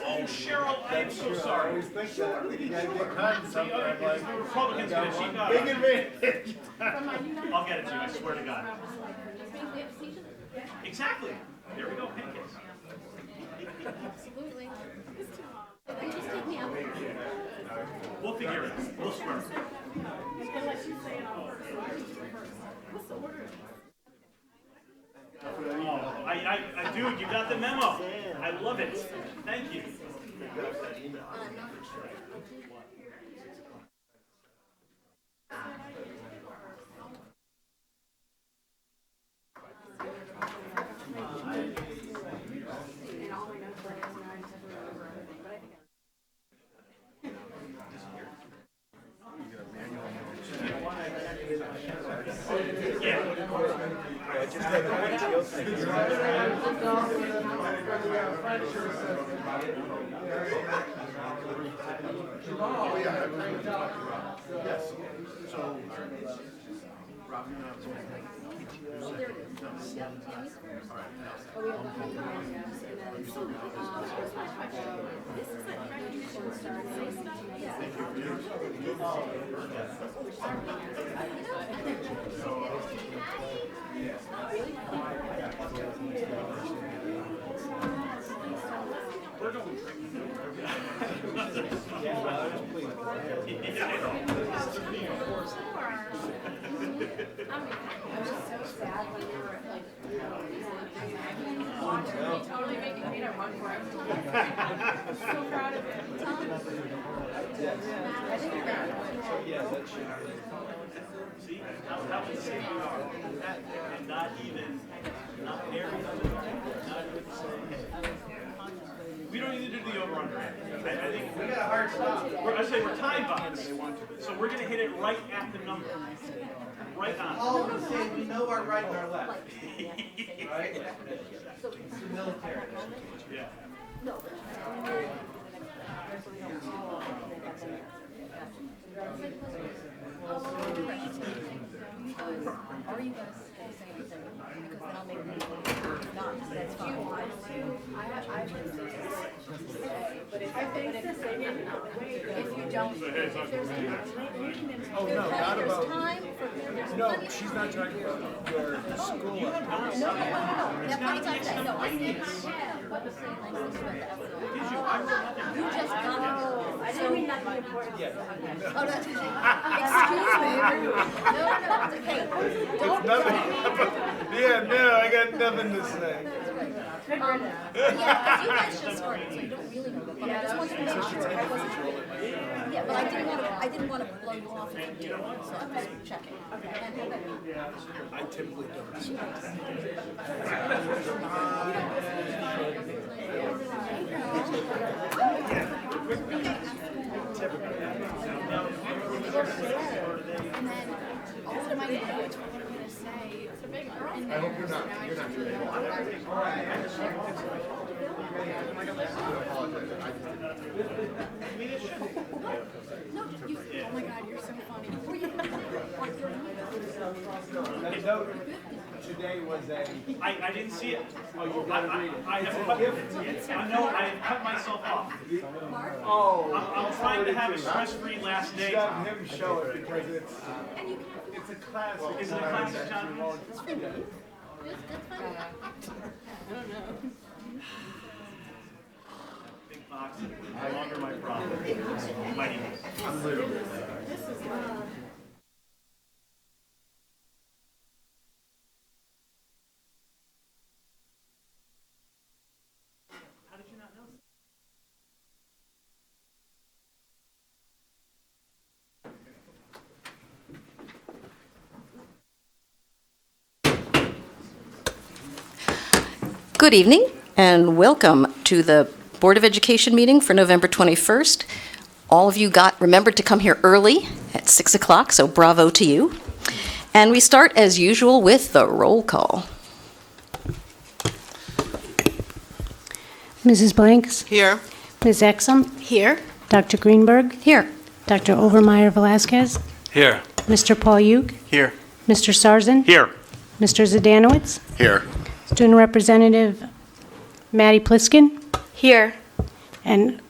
Oh, Cheryl, I am so sorry. You gotta get caught in something. The Republicans gonna cheat out. Big advantage. I'll get it to you, I swear to God. Exactly. There we go, pancakes. Absolutely. Just take me out. We'll figure it out. We'll swear. Oh, dude, you got the memo. I love it. Thank you. Yes. So, I'm just so sad when you were like, totally making me to run for it. So proud of it. yeah, that should. See, how insane we are. And not even married. Not even saying. We don't need to do the over-under. I think we got a hard stop. I say we're time box, so we're going to hit it right at the number. Right on. All of us saying we know our right and our left. Right? It's the military. Yeah. Are you guys going to say anything? Because then I'll make me not. That's fine. But if you don't, if there's time for No, she's not talking about your school. No. That's what he's talking about. No, I said what was saying like this about the Outgoing. You just got it. I didn't mean nothing important. Oh, that's excuse me. No, it's okay. Don't. Yeah, no, I got nothing to say. Yeah, because you guys just started, so you don't really know. But I just wanted to make sure I wasn't. Yeah, but I didn't want to blow you off if you did, so I'm just checking. I typically don't. And then also my notes were going to say, it's a big one. I hope you're not. You're not. No, you, oh my God, you're so funny. Before you That note today was a. I didn't see it. Oh, you gotta read it. I have cut, I know I have cut myself off. Oh. I'm trying to have a stress-free last day. Have him show it because it's a classic. Is it a classic, John? Big box, no longer my problem. Mighty me. I'm literally. How did you not know? Good evening and welcome to the Board of Education meeting for November 21st. All of you remembered to come here early at 6 o'clock, so bravo to you. And we start as usual with the roll call. Mrs. Blanks? Here. Ms. Exum? Here. Dr. Greenberg? Here. Dr. Overmeyer Velasquez? Here. Mr. Paul Uke? Here. Mr. Sarzan? Here. Mr. Zdanowitz? Here. Student Representative Maddie Pliskin, Here. and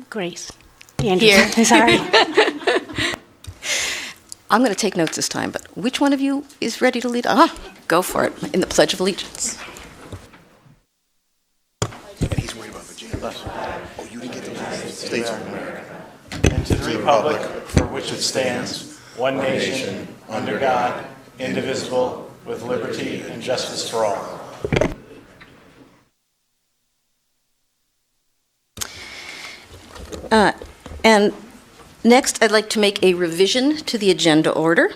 Grace Anderson. Here. Sorry. I'm going to take notes this time, but which one of you is ready to lead? Go for it, in the Pledge of Allegiance. And he's worried about Virginia. Oh, you didn't get the United States of America. And to the republic for which it stands, one nation, under God, indivisible, with liberty and justice for all. And next, I'd like to make a revision to the agenda order.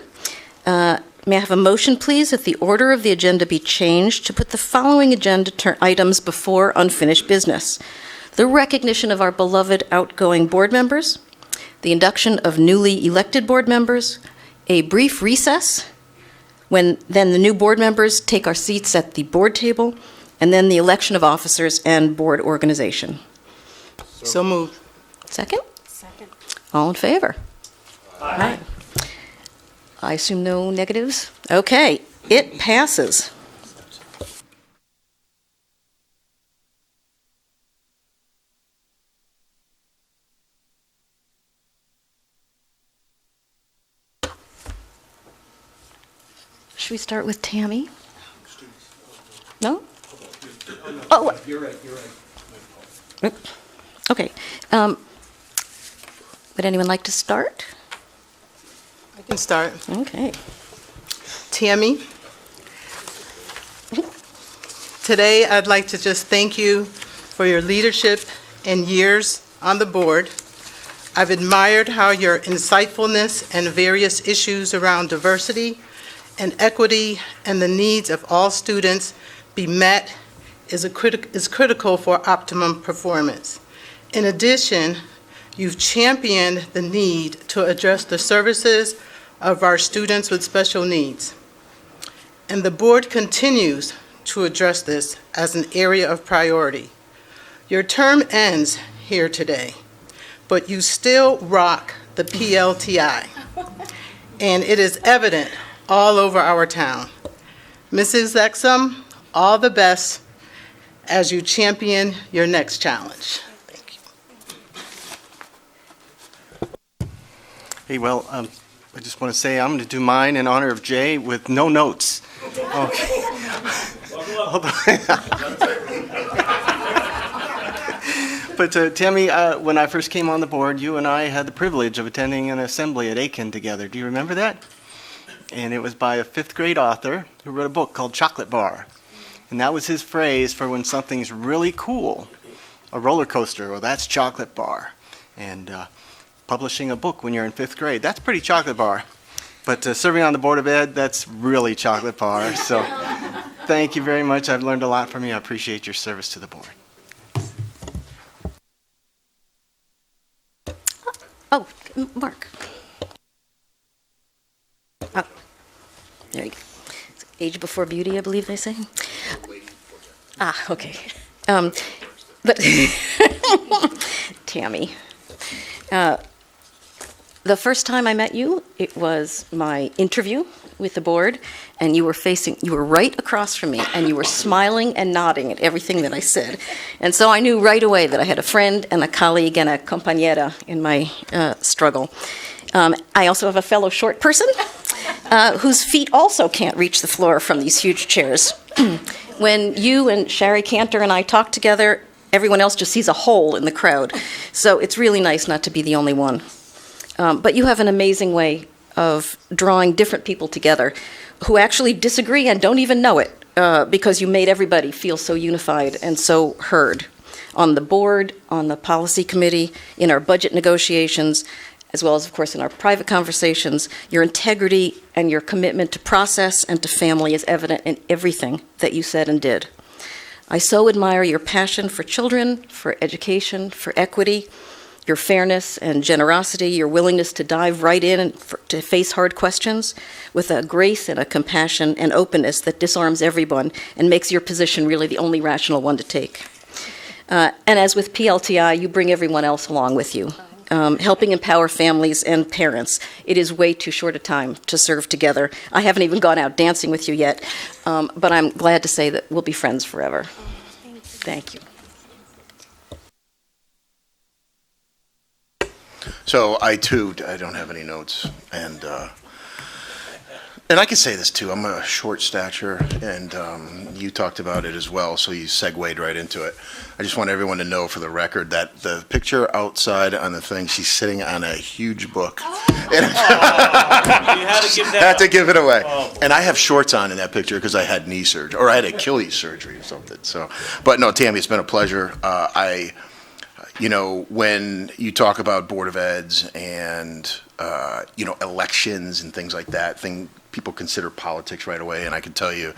May I have a motion, please, that the order of the agenda be changed to put the following agenda items before unfinished business: the recognition of our beloved outgoing board members, the induction of newly elected board members, a brief recess, when then the new board members take our seats at the board table, and then the election of officers and board organization. So moved. Second? Second. All in favor? Aye. I assume no negatives? Okay, it passes. Should we start with Tammy? No? Oh, You're right. okay. Would anyone like to start? I can start. Okay. Tammy, today I'd like to just thank you for your leadership and years on the board. I've admired how your insightfulness and various issues around diversity and equity and the needs of all students be met is critical for optimum performance. In addition, you've championed the need to address the services of our students with special needs. And the board continues to address this as an area of priority. Your term ends here today, but you still rock the PLTI, and it is evident all over our town. Mrs. Exum, all the best as you champion your next challenge. Thank you. Hey, well, I just want to say I'm going to do mine in honor of Jay with no notes. Okay. Hold on. But Tammy, when I first came on the board, you and I had the privilege of attending an assembly at Aiken together. Do you remember that? And it was by a 5th grade author who wrote a book called Chocolate Bar. And that was his phrase for when something's really cool. A roller coaster, well, that's Chocolate Bar. And publishing a book when you're in 5th grade, that's pretty Chocolate Bar. But serving on the Board of Ed, that's really Chocolate Bar. So thank you very much. I've learned a lot from you. I appreciate your service to the board. Oh, Mark. Oh, there you go. It's age before beauty, I believe they say. Okay. But Tammy, the first time I met you, it was my interview with the board, and you were right across from me, and you were smiling and nodding at everything that I said. And so I knew right away that I had a friend and a colleague and a compañera in my struggle. I also have a fellow short person whose feet also can't reach the floor from these huge chairs. When you and Sherry Cantor and I talk together, everyone else just sees a hole in the crowd. So it's really nice not to be the only one. But you have an amazing way of drawing different people together who actually disagree and don't even know it, because you made everybody feel so unified and so heard. On the board, on the policy committee, in our budget negotiations, as well as, of course, in our private conversations, your integrity and your commitment to process and to family is evident in everything that you said and did. I so admire your passion for children, for education, for equity, your fairness and generosity, your willingness to dive right in and to face hard questions with a grace and a compassion and openness that disarms everyone and makes your position really the only rational one to take. And as with PLTI, you bring everyone else along with you, helping empower families and parents. It is way too short a time to serve together. I haven't even gone out dancing with you yet, but I'm glad to say that we'll be friends forever. Thank you. So I too, I don't have any notes, and I can say this too. I'm a short stature, and you talked about it as well, so you segued right into it. I just want everyone to know, for the record, that the picture outside on the thing, she's sitting on a huge book. You had to give that Had to up. give it away. Oh, boy. And I have shorts on in that picture because I had knee surgery, or I had Achilles surgery or something. So, but no, Tammy, it's been a pleasure. You know, when you talk about Board of Eds and, you know, elections and things like that, people consider politics right away. And I can tell you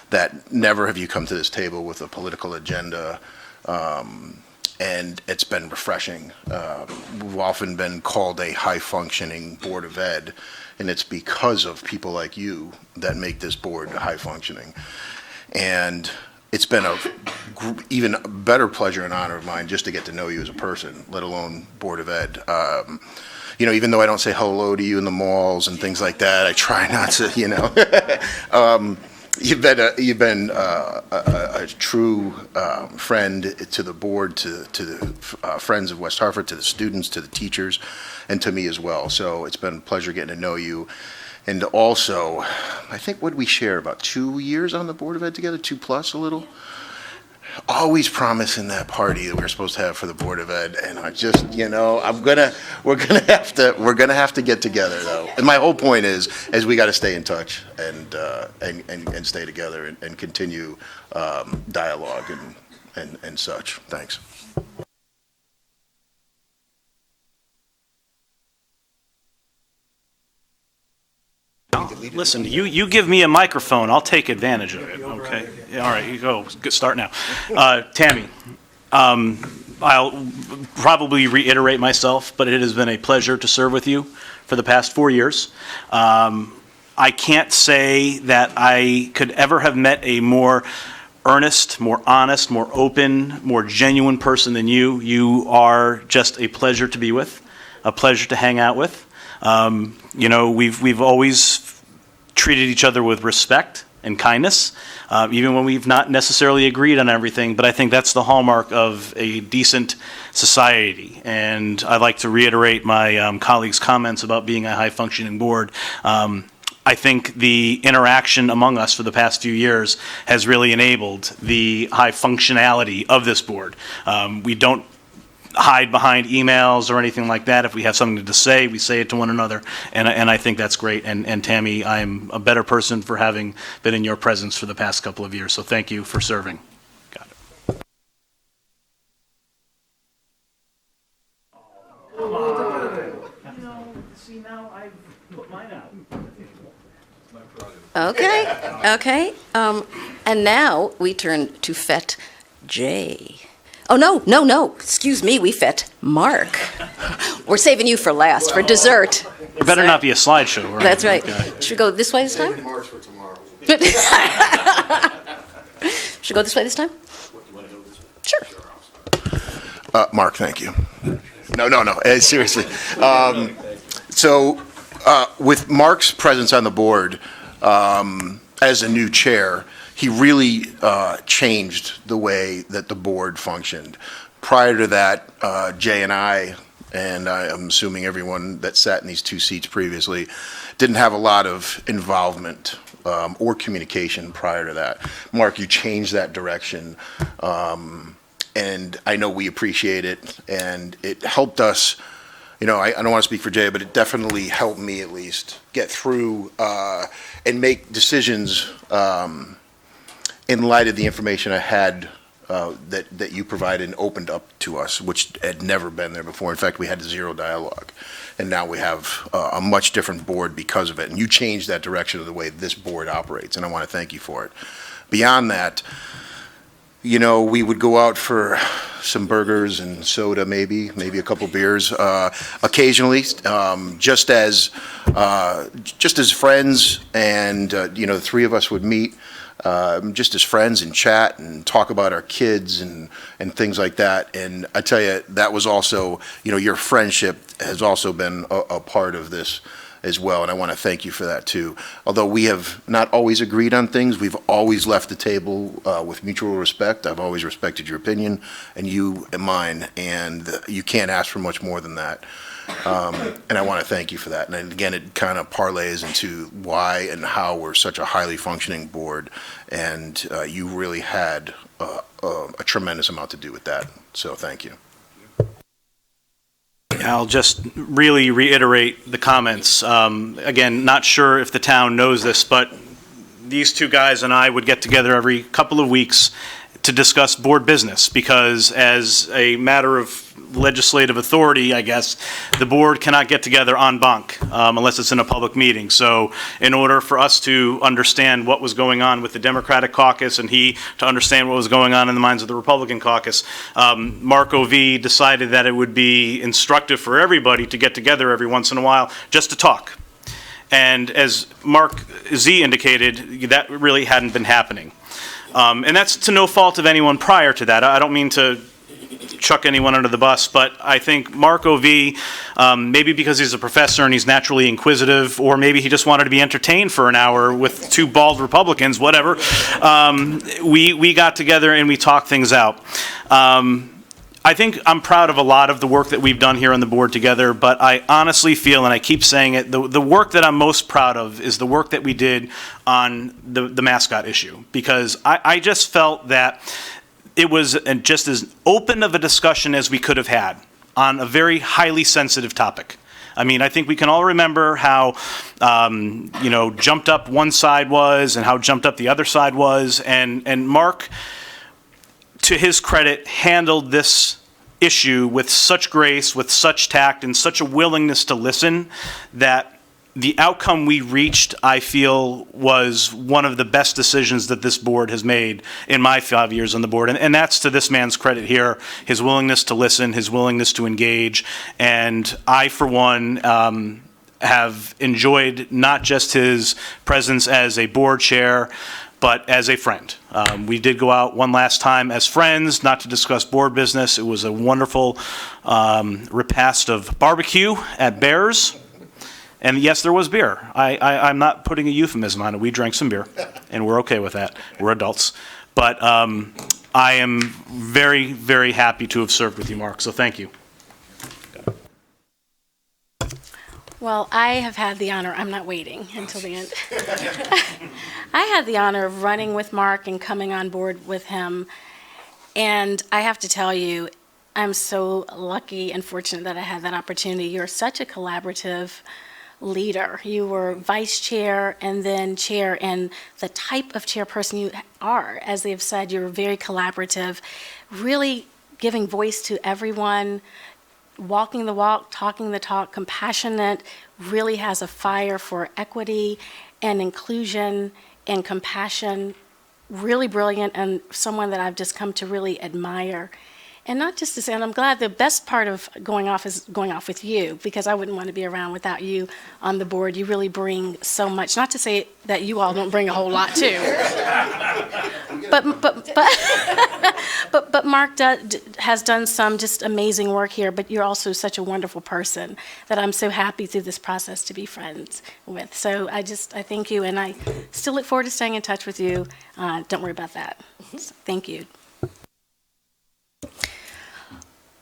that never have you come to this table with a political agenda. And it's been refreshing. We've often been called a high-functioning Board of Ed, and it's because of people like you that make this board high-functioning. And it's been a even better pleasure and honor of mine just to get to know you as a person, let alone Board of Ed. You know, even though I don't say hello to you in the malls and things like that, I try not to, you know. You've been a true friend to the board, to the friends of West Hartford, to the students, to the teachers, and to me as well. So it's been a pleasure getting to know you. And also, I think, what did we share, about 2 years on the Board of Ed together, 2+ a little? Always promising that party that we were supposed to have for the Board of Ed, and I just, you know, we're gonna have to get together though. And my whole point is we got to stay in touch and stay together and continue dialogue and such. Thanks. Listen, you give me a microphone, I'll take advantage of it, okay? All right, you go, start now. Tammy, I'll probably reiterate myself, but it has been a pleasure to serve with you for the past 4 years. I can't say that I could ever have met a more earnest, more honest, more open, more genuine person than you. You are just a pleasure to be with, a pleasure to hang out with. You know, we've always treated each other with respect and kindness, even when we've not necessarily agreed on everything, but I think that's the hallmark of a decent society. And I'd like to reiterate my colleagues' comments about being a high-functioning board. I think the interaction among us for the past few years has really enabled the high functionality of this board. We don't hide behind emails or anything like that. If we have something to say, we say it to one another, and I think that's great. And Tammy, I'm a better person for having been in your presence for the past couple of years, so thank you for serving. Got it. Come on. You know, see, now I've put mine out. Okay. And now we turn to Fet J. Oh, no. Excuse me, we fet Mark. We're saving you for last, for dessert. There better not be a slideshow. Right? That's right. Okay. Should we go this way this time? March for tomorrow. Should we go this way this time? Sure. Mark, thank you. No. Seriously. So, with Mark's presence on the board as a new chair, he really changed the way that the board functioned. Prior to that, Jay and I'm assuming everyone that sat in these two seats previously, didn't have a lot of involvement or communication prior to that. Mark, you changed that direction, and I know we appreciate it, and it helped us. You know, I don't want to speak for Jay, but it definitely helped me at least get through and make decisions in light of the information I had that you provided and opened up to us, which had never been there before. In fact, we had zero dialogue, and now we have a much different board because of it. And you changed that direction of the way this board operates, and I want to thank you for it. Beyond that, you know, we would go out for some burgers and soda, maybe a couple beers, occasionally, just as friends, and you know, the three of us would meet. Just as friends and chat and talk about our kids and things like that. And I tell you, that was also, you know, your friendship has also been a part of this as well, and I want to thank you for that too. Although we have not always agreed on things, we've always left the table with mutual respect. I've always respected your opinion, and you and mine, and you can't ask for much more than that. And I want to thank you for that. And again, it kind of parlays into why and how we're such a highly functioning board, and you really had a tremendous amount to do with that. So thank you. I'll just really reiterate the comments. Again, not sure if the town knows this, but these two guys and I would get together every couple of weeks to discuss board business, because as a matter of legislative authority, I guess, the board cannot get together en banc unless it's in a public meeting. So in order for us to understand what was going on with the Democratic caucus and he to understand what was going on in the minds of the Republican caucus, Mark O.V. decided that it would be instructive for everybody to get together every once in a while just to talk. And as Mark Z. indicated, that really hadn't been happening. And that's to no fault of anyone prior to that. I don't mean to chuck anyone under the bus, but I think Mark O.V., maybe because he's a professor and he's naturally inquisitive, or maybe he just wanted to be entertained for an hour with two bald Republicans, whatever, we got together and we talked things out. I think I'm proud of a lot of the work that we've done here on the board together, but I honestly feel, and I keep saying it, the work that I'm most proud of is the work that we did on the mascot issue, because I just felt that it was just as open of a discussion as we could have had on a very highly sensitive topic. I mean, I think we can all remember how, jumped up one side was and how jumped up the other side was. And Mark, to his credit, handled this issue with such grace, with such tact, and such a willingness to listen that the outcome we reached, I feel, was one of the best decisions that this board has made in my 5 years on the board. And that's to this man's credit here, his willingness to listen, his willingness to engage. And I, for one, have enjoyed not just his presence as a board chair, but as a friend. We did go out one last time as friends, not to discuss board business. It was a wonderful repast of barbecue at Bears. And yes, there was beer. I'm not putting a euphemism on it. We drank some beer, and we're okay with that. We're adults. But I am very, very happy to have served with you, Mark, so thank you. Well, I have had the honor, I'm not waiting until the end. I had the honor of running with Mark and coming on board with him. And I have to tell you, I'm so lucky and fortunate that I had that opportunity. You're such a collaborative leader. You were vice chair and then chair, and the type of chairperson you are, as they've said, you're very collaborative, really giving voice to everyone, walking the walk, talking the talk, compassionate, really has a fire for equity and inclusion and compassion, really brilliant, and someone that I've just come to really admire. And not just to say, and I'm glad the best part of going off is going off with you, because I wouldn't want to be around without you on the board. You really bring so much. Not to say that you all don't bring a whole lot too. But Mark has done some just amazing work here, but you're also such a wonderful person that I'm so happy through this process to be friends with. So I thank you, and I still look forward to staying in touch with you. Don't worry about that. So, thank you.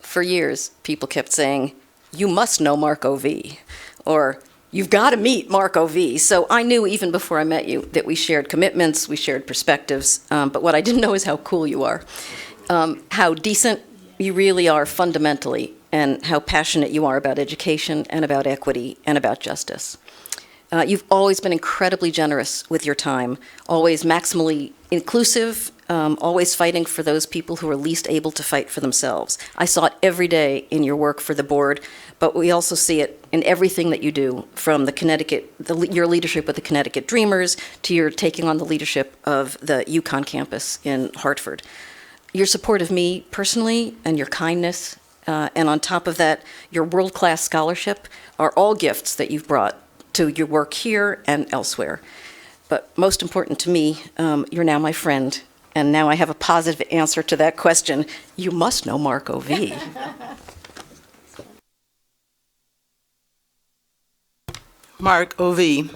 For years, people kept saying, you must know Mark O.V., or you've got to meet Mark O.V. So I knew even before I met you that we shared commitments, we shared perspectives, but what I didn't know is how cool you are, how decent you really are fundamentally, and how passionate you are about education and about equity and about justice. You've always been incredibly generous with your time, always maximally inclusive, always fighting for those people who are least able to fight for themselves. I saw it every day in your work for the board, but we also see it in everything that you do, from your leadership with the Connecticut Dreamers to your taking on the leadership of the UConn campus in Hartford. Your support of me personally and your kindness, and on top of that, your world-class scholarship are all gifts that you've brought to your work here and elsewhere. But most important to me, you're now my friend, and now I have a positive answer to that question. You must know Mark O.V. Mark O.V.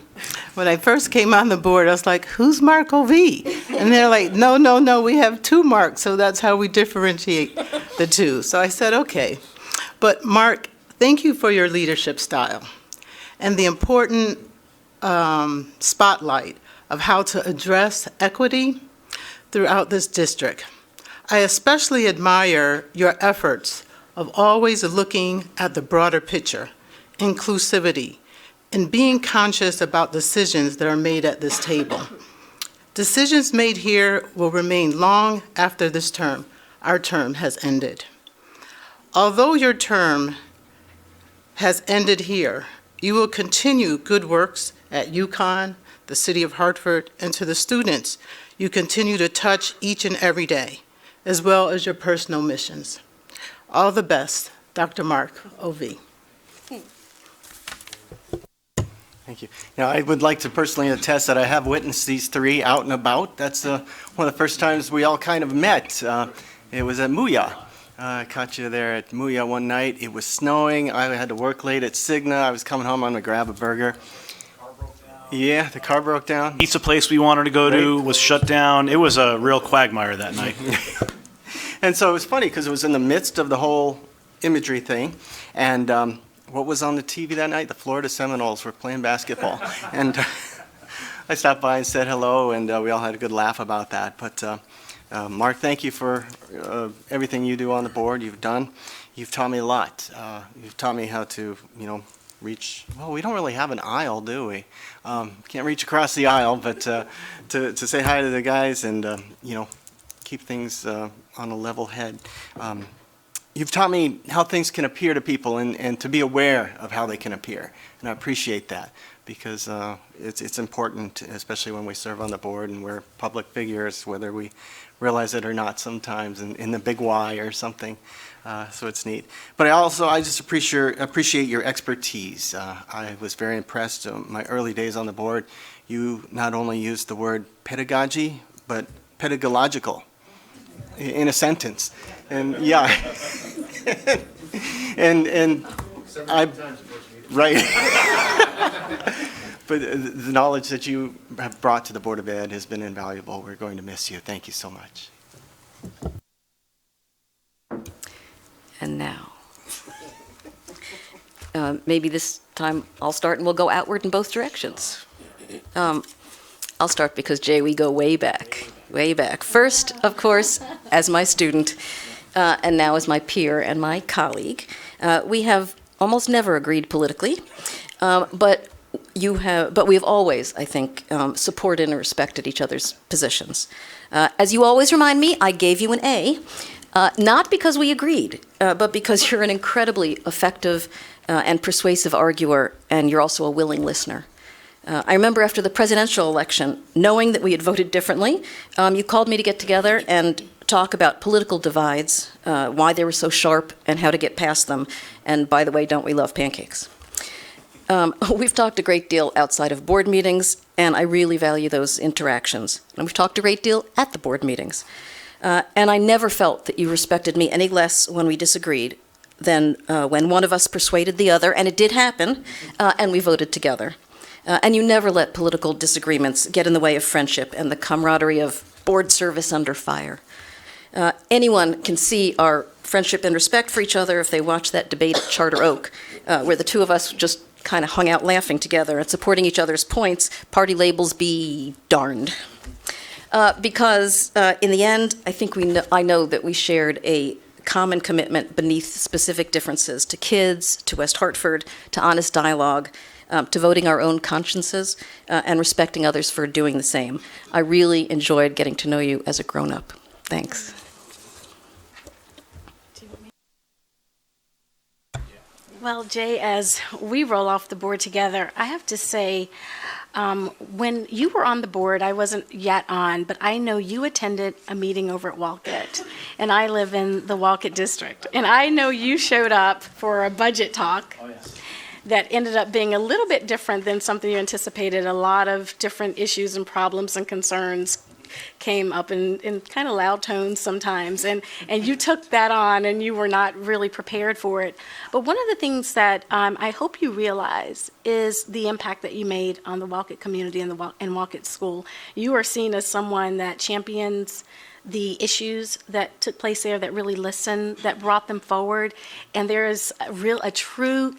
When I first came on the board, I was like, who's Mark O.V.? And they're like, no, we have two Marks, so that's how we differentiate the two. So I said, okay. But Mark, thank you for your leadership style and the important spotlight of how to address equity throughout this district. I especially admire your efforts of always looking at the broader picture, inclusivity, and being conscious about decisions that are made at this table. Decisions made here will remain long after this term, our term, has ended. Although your term has ended here, you will continue good works at UConn, the City of Hartford, and to the students you continue to touch each and every day, as well as your personal missions. All the best, Dr. Mark O.V. Thank you. Now, I would like to personally attest that I have witnessed these three out and about. That's one of the first times we all kind of met. It was at Mooya. I caught you there at Mooya one night. It was snowing. I had to work late at Cigna. I was coming home. I'm going to grab a burger. Yeah, the car broke down. Pizza place we wanted to go to was shut down. It was a real quagmire that night. And so it was funny because it was in the midst of the whole imagery thing. And what was on the TV that night? The Florida Seminoles were playing basketball. And I stopped by and said hello, and we all had a good laugh about that. But Mark, thank you for everything you do on the board. You've taught me a lot. You've taught me how to, reach, well, we don't really have an aisle, do we? Can't reach across the aisle, but to say hi to the guys and, keep things on a level head. You've taught me how things can appear to people and to be aware of how they can appear. And I appreciate that because it's important, especially when we serve on the board and we're public figures, whether we realize it or not sometimes in the big Y or something. So it's neat. But I just appreciate your expertise. I was very impressed my early days on the board. You not only used the word pedagogy, but pedagogical in a sentence. And yeah. and I, right. But the knowledge that you have brought to the Board of Ed has been invaluable. We're going to miss you. Thank you so much. And now, maybe this time I'll start and we'll go outward in both directions. I'll start because, Jay, we go way back, way back. First, of course, as my student, and now as my peer and my colleague. We have almost never agreed politically, but we have always, I think, supported and respected each other's positions. As you always remind me, I gave you an A, not because we agreed, but because you're an incredibly effective and persuasive arguer, and you're also a willing listener. I remember after the presidential election, knowing that we had voted differently, you called me to get together and talk about political divides, why they were so sharp, and how to get past them. And by the way, don't we love pancakes? We've talked a great deal outside of board meetings, and I really value those interactions. And we've talked a great deal at the board meetings. And I never felt that you respected me any less when we disagreed than when one of us persuaded the other, and it did happen, and we voted together. And you never let political disagreements get in the way of friendship and the camaraderie of board service under fire. Anyone can see our friendship and respect for each other if they watch that debate at Charter Oak, where the two of us just kind of hung out laughing together and supporting each other's points, party labels be darned. Because in the end, I think I know that we shared a common commitment beneath specific differences to kids, to West Hartford, to honest dialogue, to voting our own consciences, and respecting others for doing the same. I really enjoyed getting to know you as a grown-up. Thanks. Well, Jay, as we roll off the board together, I have to say, when you were on the board, I wasn't yet on, but I know you attended a meeting over at Wolcott, and I live in the Wolcott district. And I know you showed up for a budget talk that ended up being a little bit different than something you anticipated, a lot of different issues and problems and concerns came up in kind of loud tones sometimes, and you took that on, and you were not really prepared for it. But one of the things that I hope you realize is the impact that you made on the Wolcott community and Wolcott School. You are seen as someone that champions the issues that took place there, that really listened, that brought them forward, and there is a true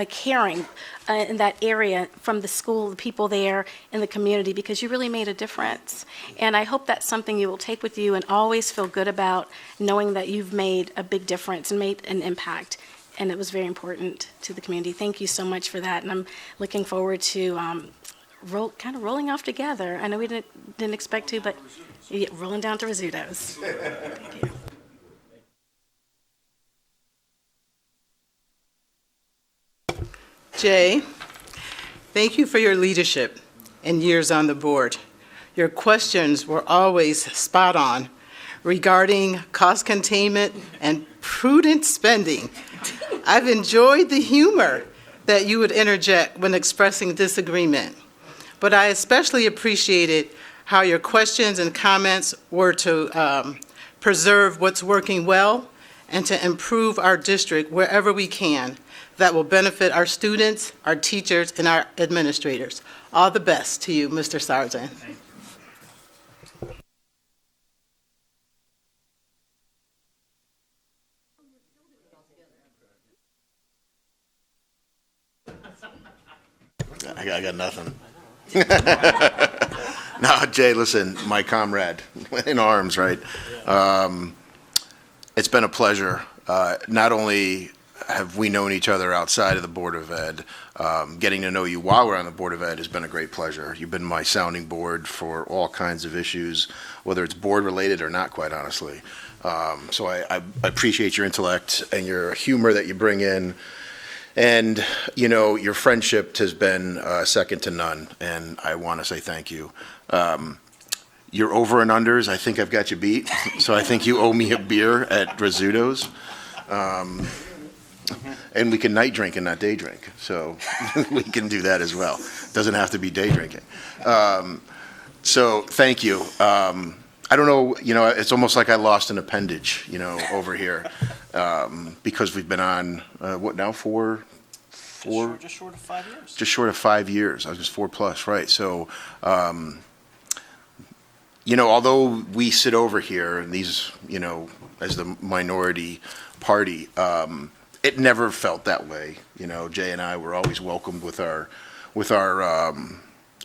caring in that area from the school, the people there, and the community, because you really made a difference. And I hope that's something you will take with you and always feel good about, knowing that you've made a big difference and made an impact, and it was very important to the community. Thank you so much for that, and I'm looking forward to kind of rolling off together. I know we didn't expect to, but yeah, rolling down to Rizzuto's. Thank you. Jay, thank you for your leadership and years on the board. Your questions were always spot on regarding cost containment and prudent spending. I've enjoyed the humor that you would interject when expressing disagreement, but I especially appreciated how your questions and comments were to preserve what's working well and to improve our district wherever we can that will benefit our students, our teachers, and our administrators. All the best to you, Mr. Sargent. I got nothing. No, Jay, listen, my comrade in arms, right? It's been a pleasure. Not only have we known each other outside of the Board of Ed, getting to know you while we're on the Board of Ed has been a great pleasure. You've been my sounding board for all kinds of issues, whether it's board-related or not, quite honestly. So I appreciate your intellect and your humor that you bring in. And, you know, your friendship has been second to none, and I want to say thank you. Your over and unders, I think I've got you beat, so I think you owe me a beer at Rizzuto's. And we can night drink and not day drink, so we can do that as well. Doesn't have to be day drinking. So thank you. I don't know, you know, it's almost like I lost an appendage, you know, over here, because we've been on, what now, Just short of 5 years. just short of 5 years. I was just 4+, right? So, you know, although we sit over here and these, you know, as the minority party, it never felt that way. You know, Jay and I were always welcomed with our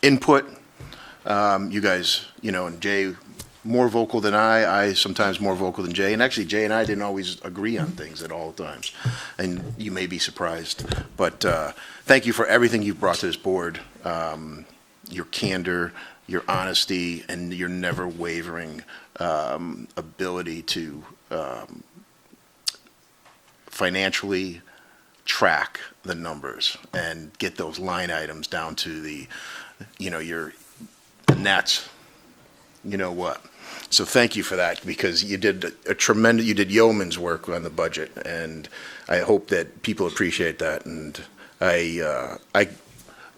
input. You guys, you know, and Jay more vocal than I sometimes more vocal than Jay. And actually, Jay and I didn't always agree on things at all times. And you may be surprised. But thank you for everything you've brought to this board, your candor, your honesty, and your never wavering ability to financially track the numbers and get those line items down to the, you know, the nets, you know what. So thank you for that, because you did you did yeoman's work on the budget, and I hope that people appreciate that. And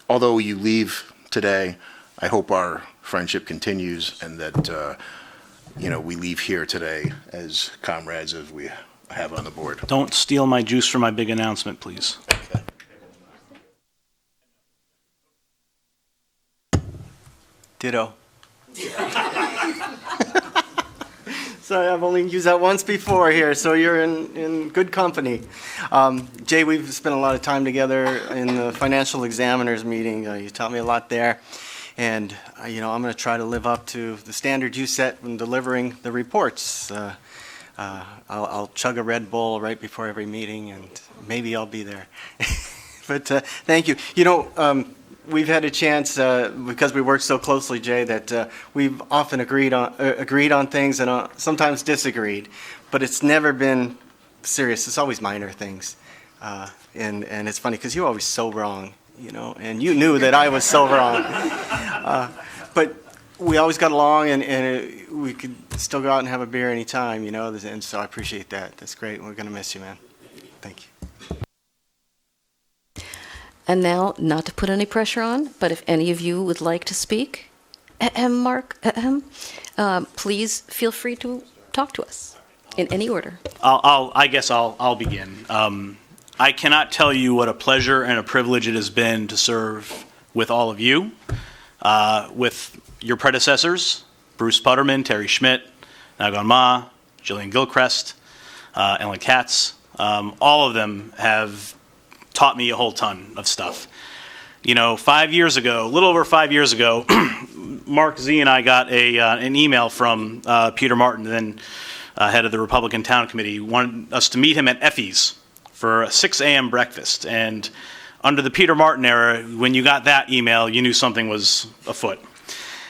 although you leave today, I hope our friendship continues, and that, you know, we leave here today as comrades as we have on the board. Don't steal my juice for my big announcement, please. Ditto. Sorry, I've only used that once before here, so you're in good company. Jay, we've spent a lot of time together in the financial examiners meeting. You taught me a lot there. And, you know, I'm going to try to live up to the standard you set when delivering the reports. I'll chug a Red Bull right before every meeting, and maybe I'll be there. But thank you. You know, we've had a chance, because we work so closely, Jay, that we've often agreed on things and sometimes disagreed, but it's never been serious. It's always minor things. And it's funny because you're always so wrong, you know, and you knew that I was so wrong. But we always got along, and we could still go out and have a beer anytime, you know, and so I appreciate that. That's great. We're going to miss you, man. Thank you. And now, not to put any pressure on, but if any of you would like to speak, Mark, please feel free to talk to us in any order. I guess I'll begin. I cannot tell you what a pleasure and a privilege it has been to serve with all of you, with your predecessors, Bruce Putterman, Terry Schmidt, Nagon Ma, Jillian Gilchrist, Ellen Katz. All of them have taught me a whole ton of stuff. You know, 5 years ago, a little over 5 years ago, Mark Z and I got an email from Peter Martin, then head of the Republican Town Committee. He wanted us to meet him at Effie's for a 6 a.m. breakfast. And under the Peter Martin era, when you got that email, you knew something was afoot.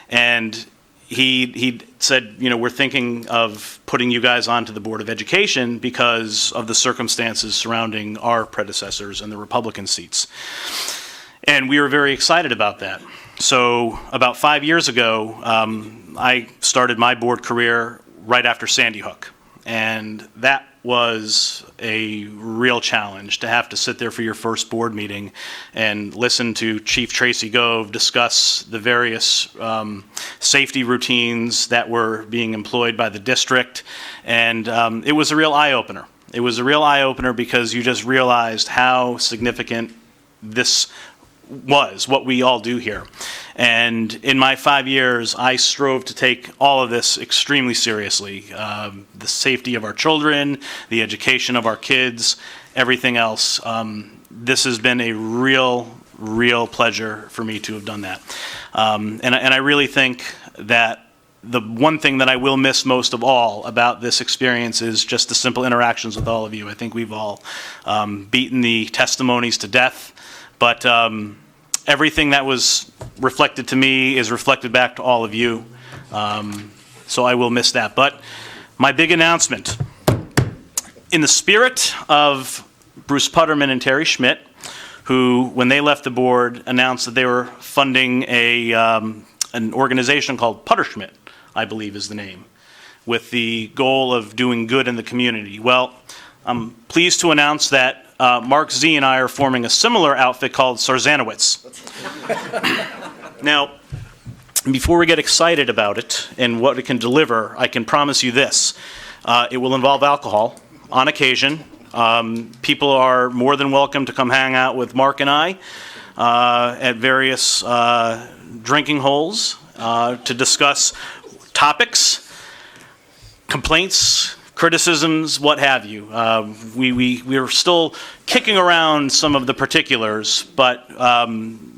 And he said, you know, we're thinking of putting you guys onto the Board of Education because of the circumstances surrounding our predecessors and the Republican seats. And we were very excited about that. So about 5 years ago, I started my board career right after Sandy Hook. And that was a real challenge to have to sit there for your first board meeting and listen to Chief Tracy Gove discuss the various safety routines that were being employed by the district. And it was a real eye-opener. It was a real eye-opener because you just realized how significant this was, what we all do here. And in my 5 years, I strove to take all of this extremely seriously. The safety of our children, the education of our kids, everything else. This has been a real pleasure for me to have done that. And I really think that the one thing that I will miss most of all about this experience is just the simple interactions with all of you. I think we've all beaten the testimonies to death. But everything that was reflected to me is reflected back to all of you. So I will miss that. But my big announcement, in the spirit of Bruce Putterman and Terry Schmidt, who, when they left the board, announced that they were funding an organization called Putter Schmidt, I believe is the name, with the goal of doing good in the community. Well, I'm pleased to announce that Mark Z and I are forming a similar outfit called Sarzanowitz. Now, before we get excited about it and what it can deliver, I can promise you this. It will involve alcohol on occasion. People are more than welcome to come hang out with Mark and I at various drinking holes to discuss topics, complaints, criticisms, what have you. We're still kicking around some of the particulars, but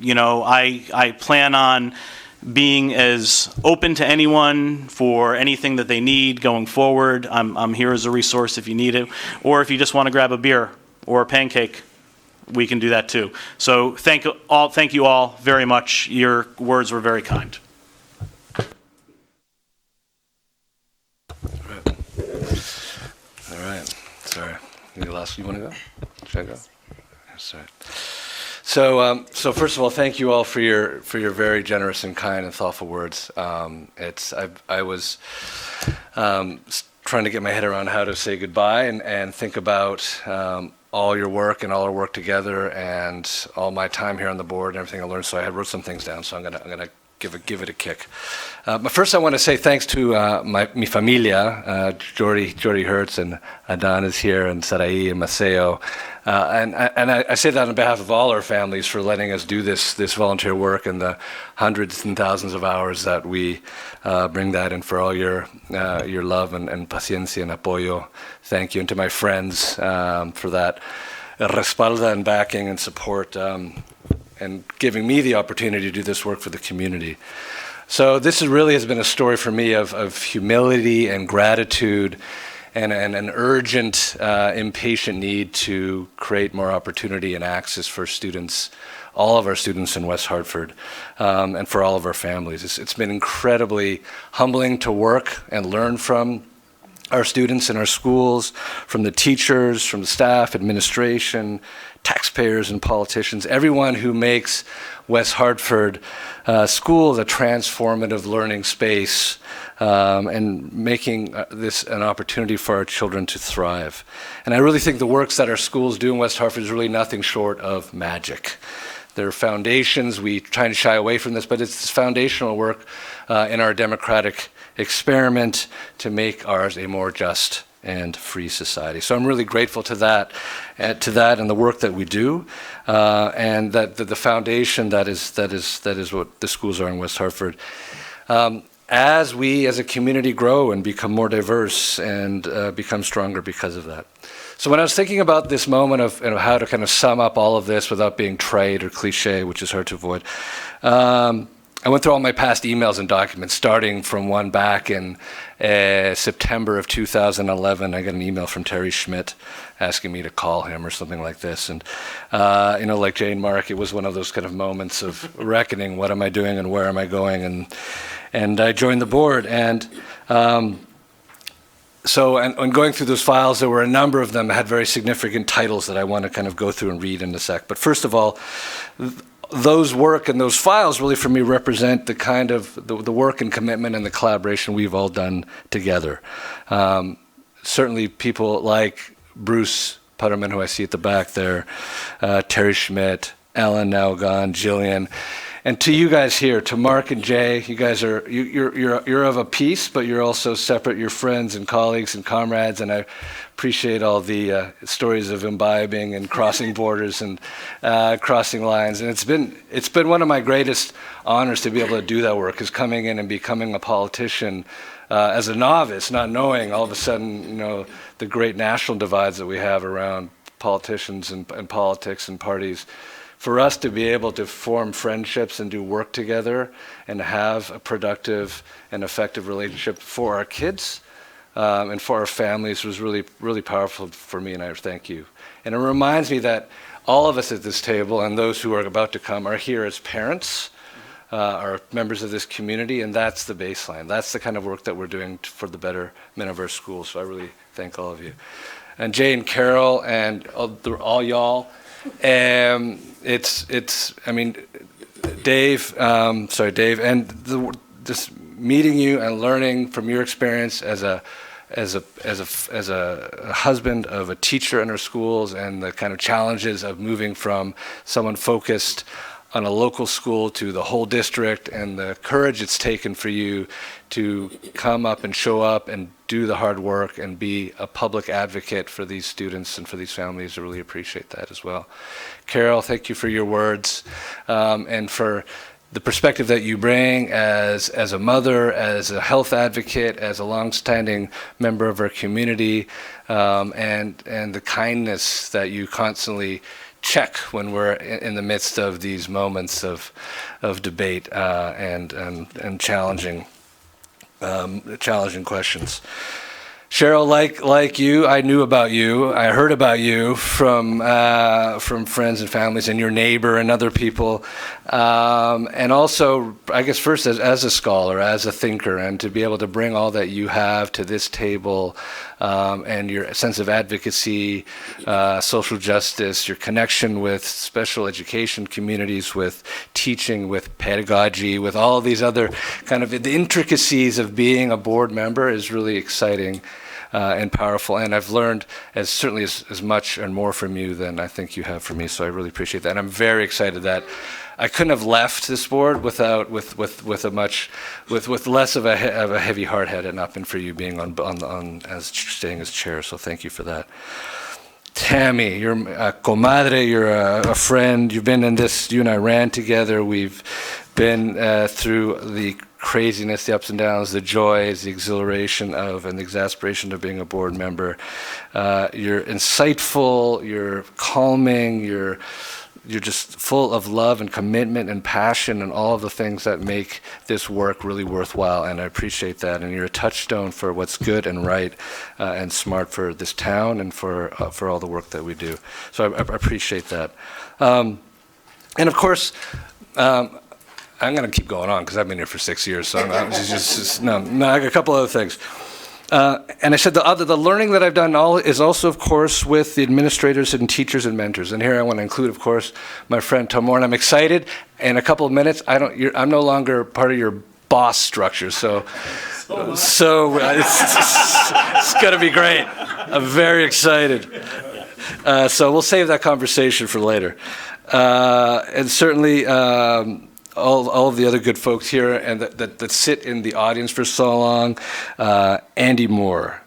you know, I plan on being as open to anyone for anything that they need going forward. I'm here as a resource if you need it, or if you just want to grab a beer or a pancake, we can do that too. So thank you all very much. Your words were very kind. All right. Sorry. You want to go? Should I go? Sorry. So first of all, thank you all for your very generous and kind and thoughtful words. I was trying to get my head around how to say goodbye and think about all your work and all our work together and all my time here on the board and everything I learned. So I wrote some things down. So I'm gonna give it a kick. But first I want to say thanks to mi familia, Jordy Hertz and Adan is here, and Sarai and Maceo. And I say that on behalf of all our families for letting us do this volunteer work and the hundreds and thousands of hours that we bring that in, for all your love and paciencia and apoyo. Thank you. And to my friends for that respalda and backing and support and giving me the opportunity to do this work for the community. So this really has been a story for me of humility and gratitude and an urgent, impatient need to create more opportunity and access for students, all of our students in West Hartford, and for all of our families. It's been incredibly humbling to work and learn from our students in our schools, from the teachers, from the staff, administration, taxpayers and politicians, everyone who makes West Hartford schools a transformative learning space and making this an opportunity for our children to thrive. And I really think the works that our schools do in West Hartford is really nothing short of magic. They're foundations. We try and shy away from this, but it's foundational work in our democratic experiment to make ours a more just and free society. So I'm really grateful to that and the work that we do, and that the foundation that is what the schools are in West Hartford. As we as a community grow and become more diverse and become stronger because of that. So when I was thinking about this moment of how to kind of sum up all of this without being trite or cliche, which is hard to avoid, I went through all my past emails and documents, starting from one back in September of 2011. I got an email from Terry Schmidt asking me to call him or something like this. And, like Jane Mark, it was one of those kind of moments of reckoning, what am I doing and where am I going? And I joined the board. And when going through those files, there were a number of them that had very significant titles that I want to kind of go through and read in a sec. But first of all, those work and those files really for me represent the kind of the work and commitment and the collaboration we've all done together. Certainly people like Bruce Putterman, who I see at the back there, Terry Schmidt, Ellen Nalgon, Jillian, and to you guys here, to Mark and Jay, you guys are you're of a piece, but you're also separate. You're friends and colleagues and comrades, and I appreciate all the stories of imbibing and crossing borders and crossing lines. And it's been one of my greatest honors to be able to do that work, is coming in and becoming a politician as a novice, not knowing all of a sudden, the great national divides that we have around politicians and politics and parties. For us to be able to form friendships and do work together and have a productive and effective relationship for our kids and for our families was really, really powerful for me, and I thank you. And it reminds me that all of us at this table and those who are about to come are here as parents, are members of this community, and that's the baseline. That's the kind of work that we're doing for the betterment of our schools, so I really thank all of you. And Jay and Carol and all y'all, Dave, and just meeting you and learning from your experience as a husband of a teacher in our schools, and the kind of challenges of moving from someone focused on a local school to the whole district, and the courage it's taken for you to come up and show up and do the hard work and be a public advocate for these students and for these families. I really appreciate that as well. Carol, thank you for your words and for the perspective that you bring as a mother, as a health advocate, as a longstanding member of our community, and the kindness that you constantly check when we're in the midst of these moments of debate and challenging questions. Cheryl, like you, I knew about you. I heard about you from friends and families and your neighbor and other people, and also, I guess, first as a scholar, as a thinker, and to be able to bring all that you have to this table, and your sense of advocacy, social justice, your connection with special education communities, with teaching, with pedagogy, with all of these other kind of the intricacies of being a board member is really exciting. And powerful, and I've learned certainly as much and more from you than I think you have from me. So I really appreciate that. And I'm very excited that I couldn't have left this board with less of a heavy heart had it not been for you being on as staying as chair. So thank you for that. Tammy, you're a comadre, you're a friend. You've been in this. You and I ran together. We've been through the craziness, the ups and downs, the joys, the exhilaration of, and the exasperation of being a board member. You're insightful, you're calming, you're just full of love and commitment and passion and all of the things that make this work really worthwhile, and I appreciate that. And you're a touchstone for what's good and right and smart for this town and for all the work that we do. So I appreciate that. And of course, I'm going to keep going on because I've been here for 6 years. So I got a couple other things. And I said the learning that I've done is also, of course, with the administrators and teachers and mentors. And here I want to include, of course, my friend Tamor. And I'm excited. In a couple of minutes, I'm no longer part of your boss structure. So it's going to be great. I'm very excited. So we'll save that conversation for later. And certainly all of the other good folks here and that sit in the audience for so long, Andy Moore,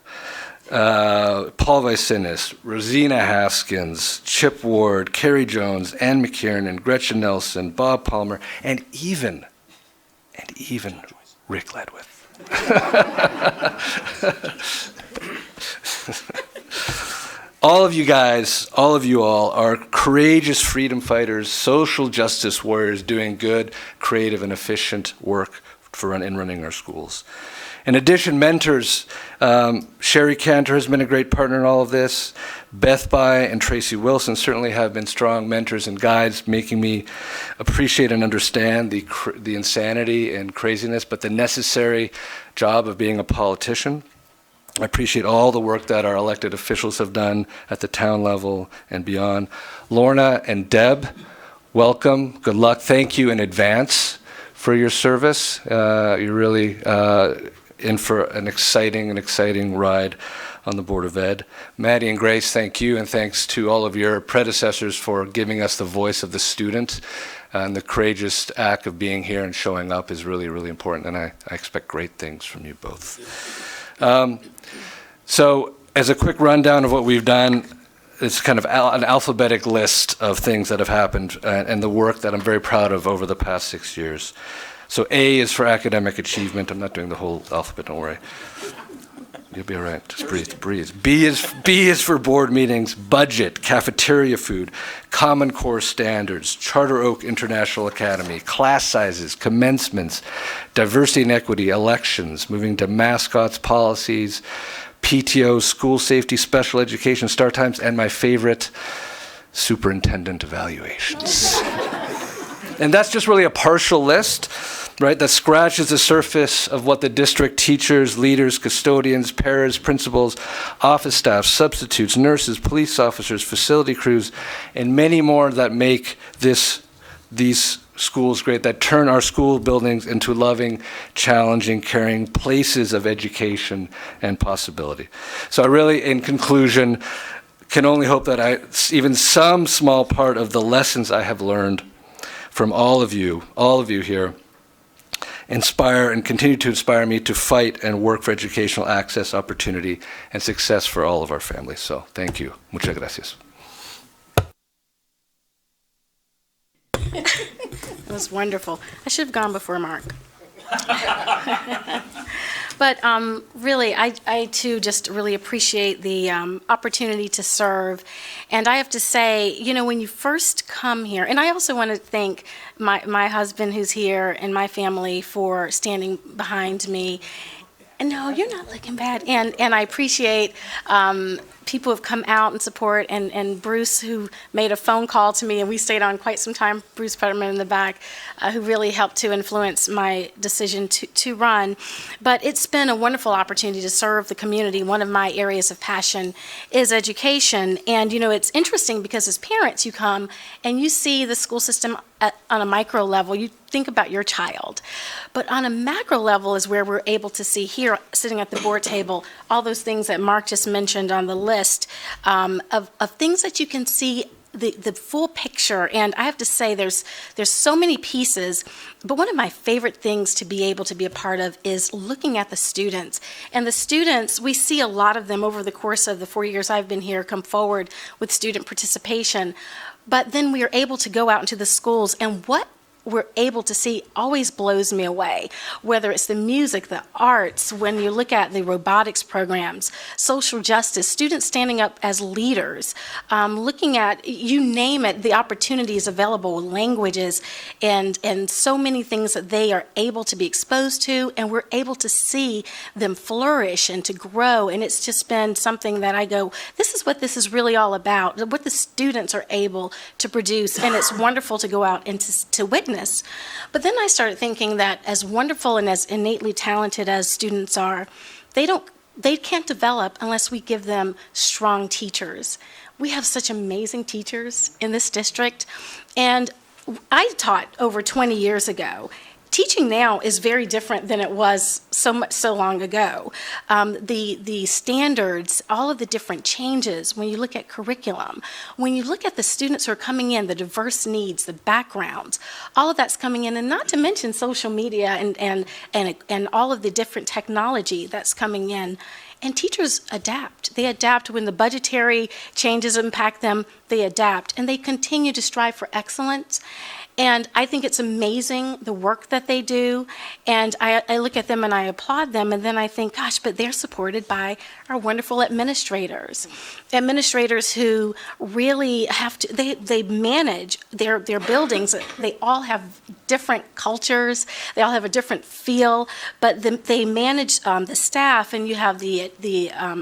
Paul Vycinis, Rosina Haskins, Chip Ward, Carrie Jones, Ann McKiernan, Gretchen Nelson, Bob Palmer, and even Rick Ledwith. All of you guys, all of you all are courageous freedom fighters, social justice warriors doing good, creative, and efficient work in running our schools. In addition, mentors, Sherry Cantor has been a great partner in all of this. Beth Bai and Tracy Wilson certainly have been strong mentors and guides, making me appreciate and understand the insanity and craziness, but the necessary job of being a politician. I appreciate all the work that our elected officials have done at the town level and beyond. Lorna and Deb, welcome, good luck. Thank you in advance for your service. You're really in for an exciting ride on the Board of Ed. Maddie and Grace, thank you, and thanks to all of your predecessors for giving us the voice of the student. And the courageous act of being here and showing up is really, really important, and I expect great things from you both. So as a quick rundown of what we've done, it's kind of an alphabetic list of things that have happened and the work that I'm very proud of over the past 6 years. So A is for academic achievement. I'm not doing the whole alphabet, don't worry. You'll be all right, just breathe. B is for board meetings, budget, cafeteria food, Common Core standards, Charter Oak International Academy, class sizes, commencements, diversity and equity, elections, moving to mascots, policies, PTO, school safety, special education, start times, and my favorite, superintendent evaluations. And that's just really a partial list, right, that scratches the surface of what the district teachers, leaders, custodians, paras, principals, office staff, substitutes, nurses, police officers, facility crews, and many more that make these schools great, that turn our school buildings into loving, challenging, caring places of education and possibility. So I really, in conclusion, can only hope that even some small part of the lessons I have learned from all of you here, inspire and continue to inspire me to fight and work for educational access, opportunity, and success for all of our families. So thank you. Muchas gracias. It was wonderful. I should have gone before Mark. But really, I too just really appreciate the opportunity to serve. And I have to say, you know, when you first come here, and I also want to thank my husband who's here and my family for standing behind me. And no, you're not looking bad. And I appreciate people who have come out and support, and Bruce, who made a phone call to me, and we stayed on quite some time, Bruce Putterman in the back, who really helped to influence my decision to run. But it's been a wonderful opportunity to serve the community. One of my areas of passion is education. And, you know, it's interesting because as parents, you come and you see the school system on a micro level. You think about your child. But on a macro level is where we're able to see here, sitting at the board table, all those things that Mark just mentioned on the list of things that you can see the full picture. And I have to say there's so many pieces, but one of my favorite things to be able to be a part of is looking at the students. And the students, we see a lot of them over the course of the 4 years I've been here come forward with student participation. But then we are able to go out into the schools, and what we're able to see always blows me away, whether it's the music, the arts, when you look at the robotics programs, social justice, students standing up as leaders, looking at, you name it, the opportunities available, languages, and so many things that they are able to be exposed to, and we're able to see them flourish and to grow. And it's just been something that I go, this is what this is really all about, what the students are able to produce, and it's wonderful to go out and to witness. But then I started thinking that as wonderful and as innately talented as students are, they can't develop unless we give them strong teachers. We have such amazing teachers in this district, and I taught over 20 years ago. teaching now is very different than it was so long ago. The standards, all of the different changes, when you look at curriculum, when you look at the students who are coming in, the diverse needs, the backgrounds, all of that's coming in, and not to mention social media and all of the different technology that's coming in. And teachers adapt. They adapt when the budgetary changes impact them, they adapt, and they continue to strive for excellence. And I think it's amazing the work that they do. And I look at them and I applaud them. And then I think, gosh, but they're supported by our wonderful administrators. Administrators who really have to, they manage their buildings. They all have different cultures. They all have a different feel. But they manage the staff, and you have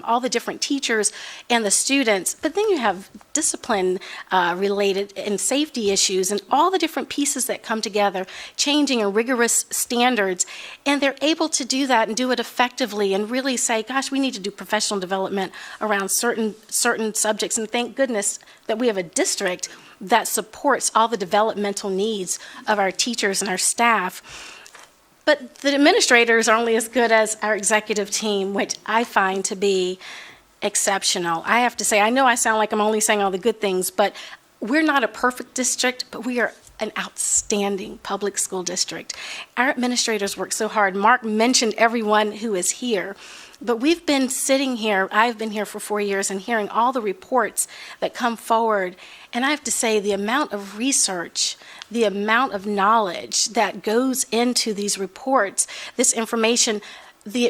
all the different teachers and the students. But then you have discipline related and safety issues and all the different pieces that come together, changing and rigorous standards, and they're able to do that and do it effectively and really say, gosh, we need to do professional development around certain subjects, and thank goodness that we have a district that supports all the developmental needs of our teachers and our staff. But the administrators are only as good as our executive team, which I find to be exceptional. I have to say, I know I sound like I'm only saying all the good things, but we're not a perfect district, but we are an outstanding public school district. Our administrators work so hard. Mark mentioned everyone who is here, but we've been sitting here, I've been here for 4 years, and hearing all the reports that come forward, and I have to say the amount of research, the amount of knowledge that goes into these reports, this information. The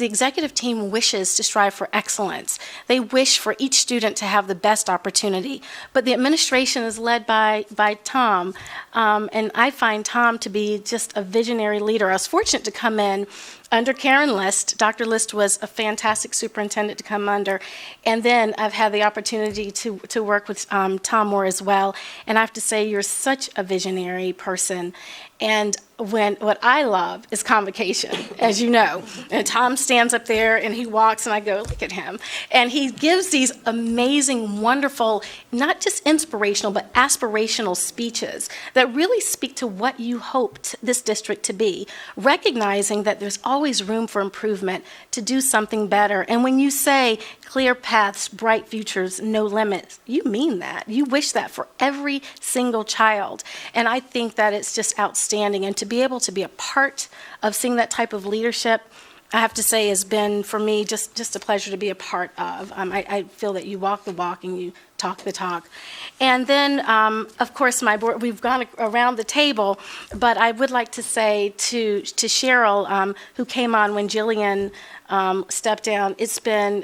executive team wishes to strive for excellence. They wish for each student to have the best opportunity. But the administration is led by Tom, and I find Tom to be just a visionary leader. I was fortunate to come in under Karen List. Dr. List was a fantastic superintendent to come under. And then I've had the opportunity to work with Tom Moore as well. And I have to say, you're such a visionary person. And what I love is convocation, as you know. And Tom stands up there and he walks and I go, look at him. And he gives these amazing, wonderful, not just inspirational, but aspirational speeches that really speak to what you hoped this district to be, recognizing that there's always room for improvement to do something better. And when you say clear paths, bright futures, no limits, you mean that. You wish that for every single child. And I think that it's just outstanding. And to be able to be a part of seeing that type of leadership, I have to say, has been, for me, just a pleasure to be a part of. I feel that you walk the walk and you talk the talk. And then, of course, my board, we've gone around the table, but I would like to say to Cheryl, who came on when Jillian stepped down,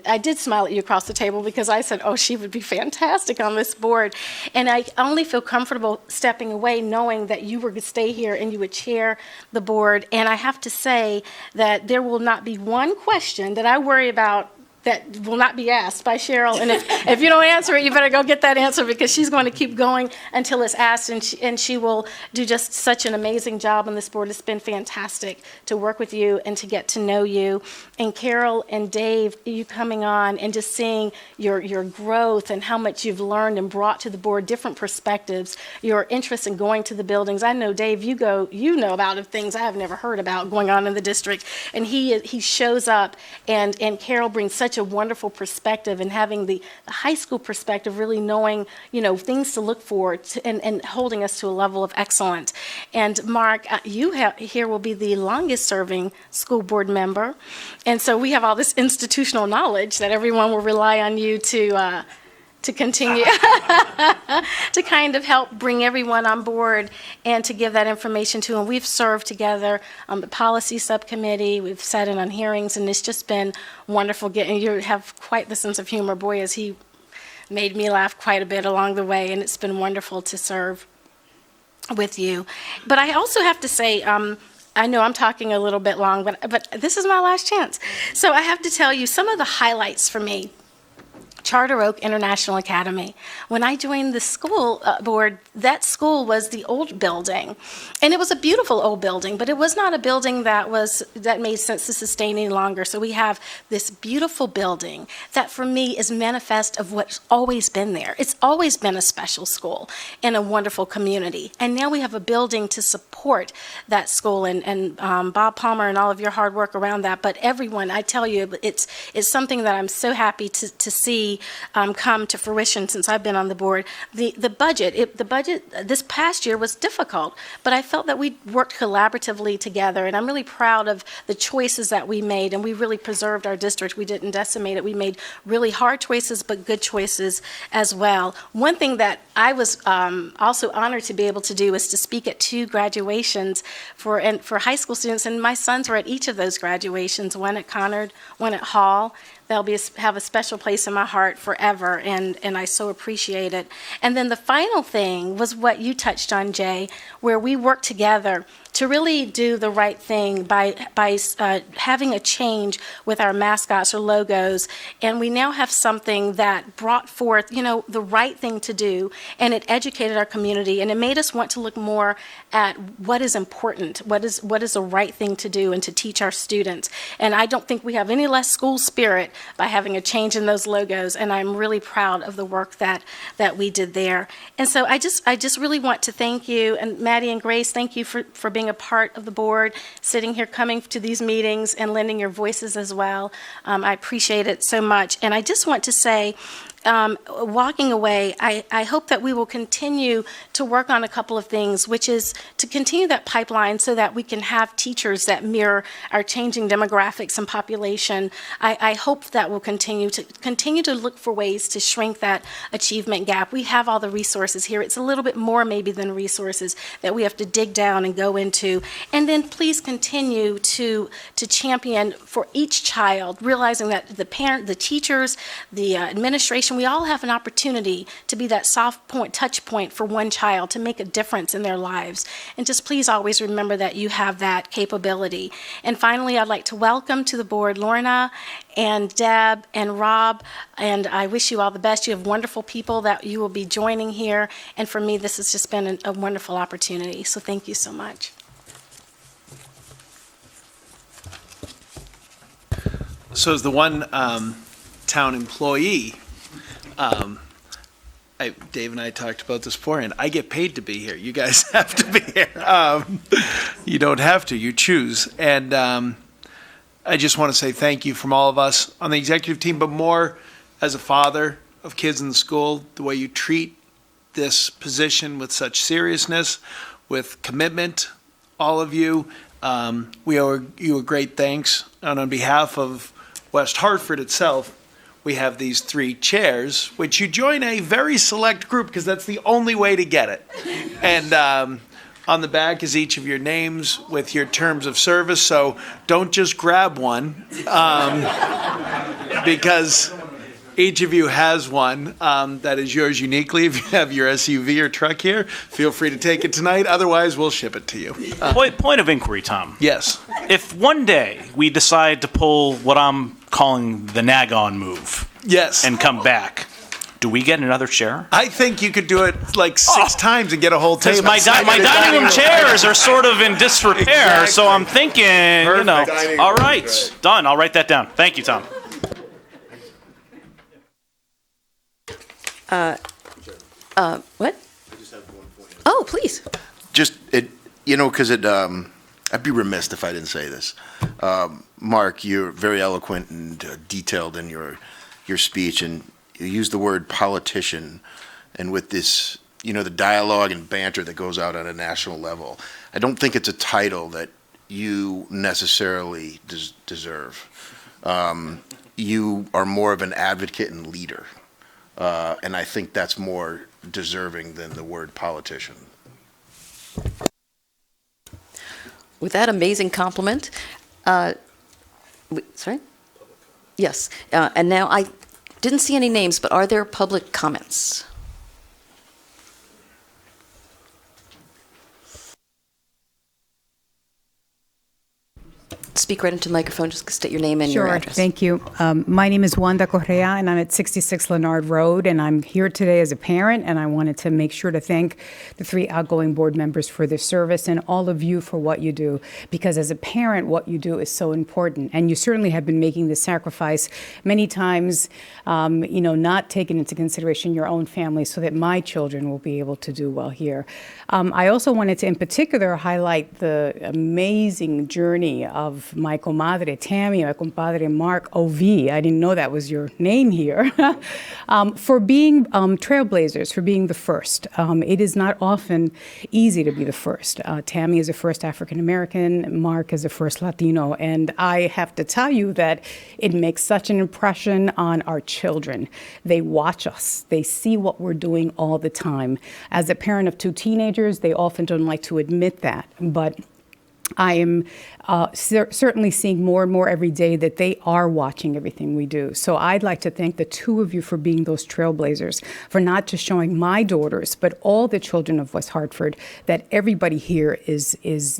I did smile at you across the table because I said, oh, she would be fantastic on this board. And I only feel comfortable stepping away knowing that you were to stay here and you would chair the board. And I have to say that there will not be one question that I worry about that will not be asked by Cheryl. And if you don't answer it, you better go get that answer, because she's going to keep going until it's asked, and she will do just such an amazing job on this board. It's been fantastic to work with you and to get to know you. And Carol and Dave, you coming on and just seeing your growth and how much you've learned and brought to the board, different perspectives, your interest in going to the buildings. I know, Dave, you know about things I have never heard about going on in the district. And he shows up, and Carol brings such a wonderful perspective, and having the high school perspective, really knowing, things to look for and holding us to a level of excellence. And Mark, you here will be the longest serving school board member. And so we have all this institutional knowledge that everyone will rely on you to continue to kind of help bring everyone on board and to give that information to them. We've served together on the policy subcommittee. We've sat in on hearings, and it's just been wonderful. You have quite the sense of humor. Boy, has he made me laugh quite a bit along the way, and it's been wonderful to serve with you. But I also have to say, I know I'm talking a little bit long, but this is my last chance. So I have to tell you some of the highlights for me Charter Oak International Academy. When I joined the school board, that school was the old building. And it was a beautiful old building, but it was not a building that made sense to sustain any longer. So we have this beautiful building that for me is manifest of what's always been there. It's always been a special school and a wonderful community. And now we have a building to support that school and Bob Palmer and all of your hard work around that. But everyone, I tell you, it's something that I'm so happy to see come to fruition since I've been on the board. The budget this past year was difficult, but I felt that we worked collaboratively together, and I'm really proud of the choices that we made, and we really preserved our district. We didn't decimate it. We made really hard choices, but good choices as well. One thing that I was also honored to be able to do is to speak at 2 graduations for high school students, and my sons were at each of those graduations, one at Conard, one at Hall. They'll have a special place in my heart forever, and I so appreciate it. And then the final thing was what you touched on, Jay, where we worked together to really do the right thing by having a change with our mascots or logos. And we now have something that brought forth, the right thing to do, and it educated our community, and it made us want to look more at what is important, what is the right thing to do and to teach our students. And I don't think we have any less school spirit by having a change in those logos, and I'm really proud of the work that we did there. And so I just really want to thank you, and Maddie and Grace, thank you for being a part of the board, sitting here, coming to these meetings, and lending your voices as well. I appreciate it so much. And I just want to say, walking away, I hope that we will continue to work on a couple of things, which is to continue that pipeline so that we can have teachers that mirror our changing demographics and population. I hope that we'll continue to look for ways to shrink that achievement gap. We have all the resources here. It's a little bit more maybe than resources that we have to dig down and go into. And then please continue to champion for each child, realizing that the parent, the teachers, the administration, we all have an opportunity to be that soft point, touch point for one child to make a difference in their lives. And just please always remember that you have that capability. And finally, I'd like to welcome to the board Lorna and Deb and Rob, and I wish you all the best. You have wonderful people that you will be joining here, and for me, this has just been a wonderful opportunity. So thank you so much. So as the one town employee, Dave and I talked about this beforehand. I get paid to be here. You guys have to be here. You don't have to. You choose. And I just want to say thank you from all of us on the executive team, but more as a father of kids in the school, the way you treat this position with such seriousness, with commitment, all of you. We owe you a great thanks. And on behalf of West Hartford itself, we have these 3 chairs, which you join a very select group because that's the only way to get it. And on the back is each of your names with your terms of service. So don't just grab one because each of you has one that is yours uniquely. If you have your SUV or truck here, feel free to take it tonight. Otherwise, we'll ship it to you. Point of inquiry, Tom. Yes. If one day we decide to pull what I'm calling the nag-on move, yes, and come back, do we get another chair? I think you could do it like 6 times and get a whole table. My dining room chairs are sort of in disrepair, exactly. So I'm thinking, Perfect. All right, done. I'll write that down. Thank you, Tom. What? Oh, please. Just, because I'd be remiss if I didn't say this. Mark, you're very eloquent and detailed in your speech, and you use the word politician, and with this, the dialogue and banter that goes out on a national level, I don't think it's a title that you necessarily deserve. You are more of an advocate and leader, and I think that's more deserving than the word politician. With that amazing compliment, sorry? Yes, and now I didn't see any names, but are there public comments? speak right into the microphone, just state your name and your Sure, address. thank you. My name is Wanda Correa, and I'm at 66 Leonard Road, and I'm here today as a parent, and I wanted to make sure to thank the 3 outgoing board members for their service and all of you for what you do, because as a parent, what you do is so important, and you certainly have been making the sacrifice many times, not taking into consideration your own family so that my children will be able to do well here. I also wanted to, in particular, highlight the amazing journey of my comadre, Tammy, my compadre, Mark O.V., I didn't know that was your name here, for being trailblazers, for being the first. It is not often easy to be the first. Tammy is the first African-American, Mark is the first Latino, and I have to tell you that it makes such an impression on our children. They watch us. They see what we're doing all the time. As a parent of 2 teenagers, they often don't like to admit that, but I am certainly seeing more and more every day that they are watching everything we do. So I'd like to thank the 2 of you for being those trailblazers, for not just showing my daughters, but all the children of West Hartford, that everybody here is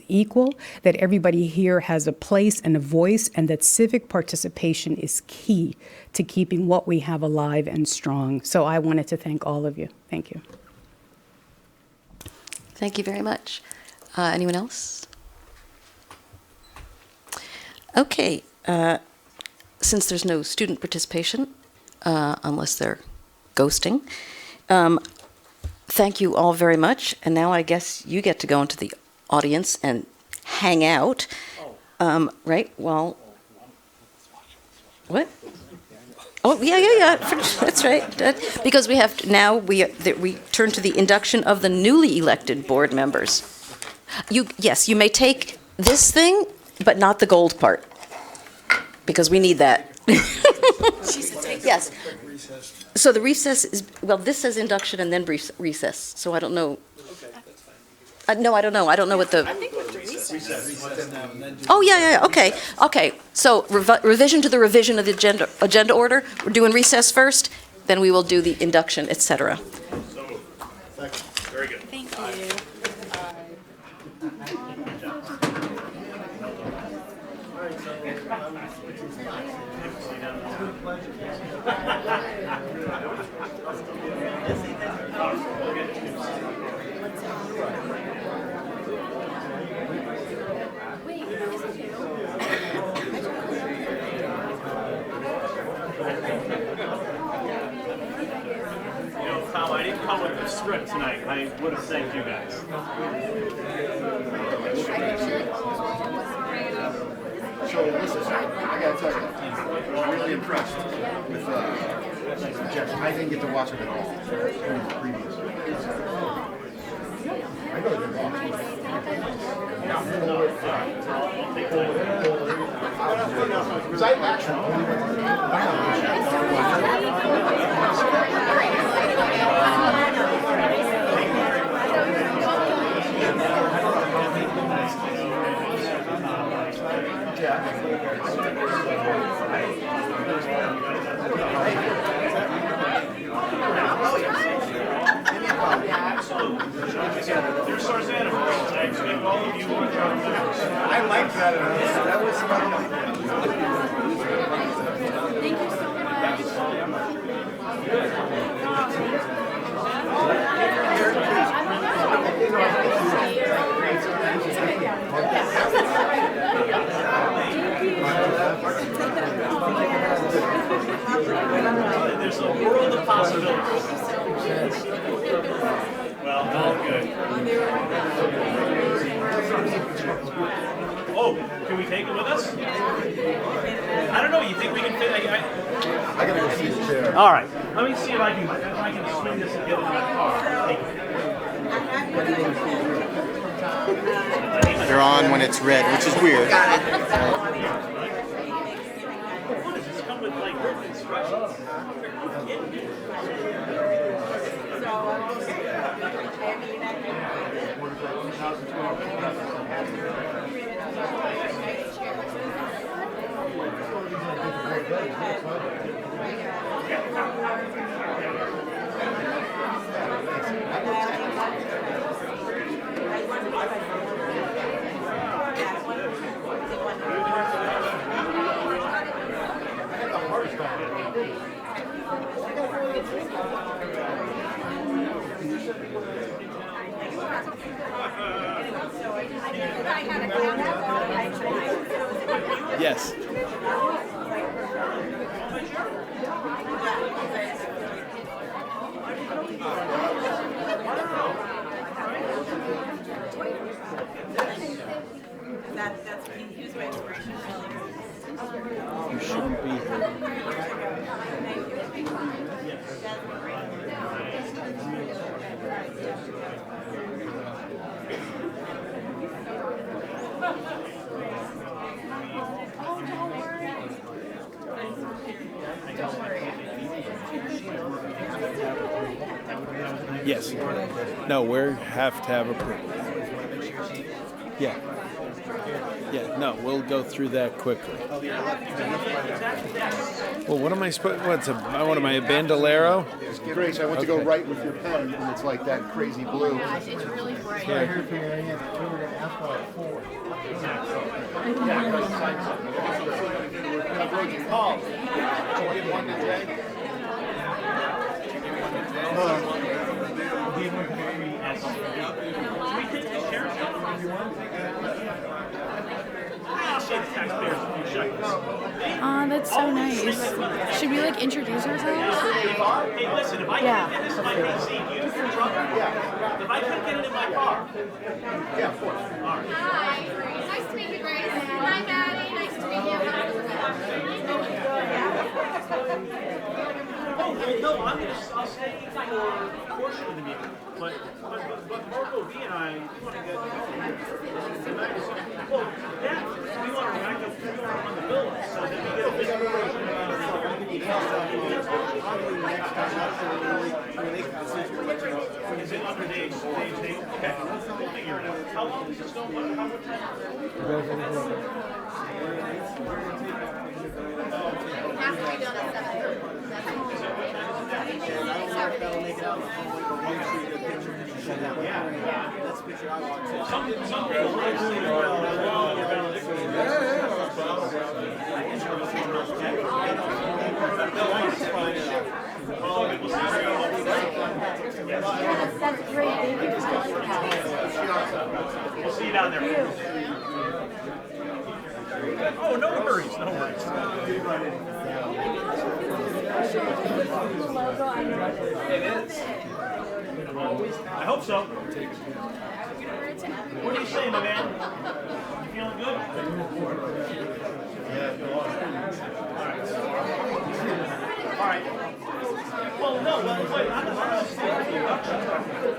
equal, that everybody here has a place and a voice, and that civic participation is key to keeping what we have alive and strong. So I wanted to thank all of you. Thank you. Thank you very much. Anyone else? Okay, since there's no student participation, unless they're ghosting, thank you all very much. And now I guess you get to go into the audience and hang out. Right? Well, what? Oh, yeah. That's right. Because we have now we turn to the induction of the newly elected board members. Yes, you may take this thing, but not the gold part, because we need that. Yes. So the recess is, well, this says induction and then recess. So I don't know. No, I don't know. I don't know what the. I think with the recess. Oh, yeah. Okay. So revision to the revision of the agenda order. We're doing recess first, then we will do the induction, etc. Very good. Thank you. Tom, I didn't come with the script tonight. I would have thanked you guys. So listen, I gotta tell you, I was really impressed with Jeff. I didn't get to watch it at all from the previous. I go to the because I There's Tarzana. I expect all of you to join members. I like that. That was Thank you so There's a world of possibilities. Well, not good. Oh, can we take it with us? I don't know. You think we can fit? I gotta go see the chair. All right. Let me see if I can swing this and get it in my car. They're on when it's red, which is weird. What does this come with, like, written instructions? Yes. You shouldn't be here. Yes. No, we have to have a privilege. Yeah. Yeah, no, we'll go through that quickly. Well, what am I supposed? What am I, a bandolero? Grace, I went to go right with your pen, and it's like that crazy blue. It's really bright. Oh, that's so nice. Should we like introduce ourselves? Hey, listen, if I can't get this in my PC, do you use your truck? If I can't get it in my car. Yeah, of course. All right. Hi. Nice to meet you, Grace. Hi, Maddie. Nice to meet you. Oh, well, no, I'll stay for a portion of the meeting. But Marco V and I, we want to get well, that, we want to rack up, we want to run the bill, so that we get a big version of Is it under days? Okay, we'll figure it out. How long does this go? How much time? Have to be done at 7. That's great. Thank you. We'll see you down there. Oh, no worries, no worries. It is. I hope so. What are you saying, my man? You feeling good? All right. Well, no, wait, I'm going to stay for the induction.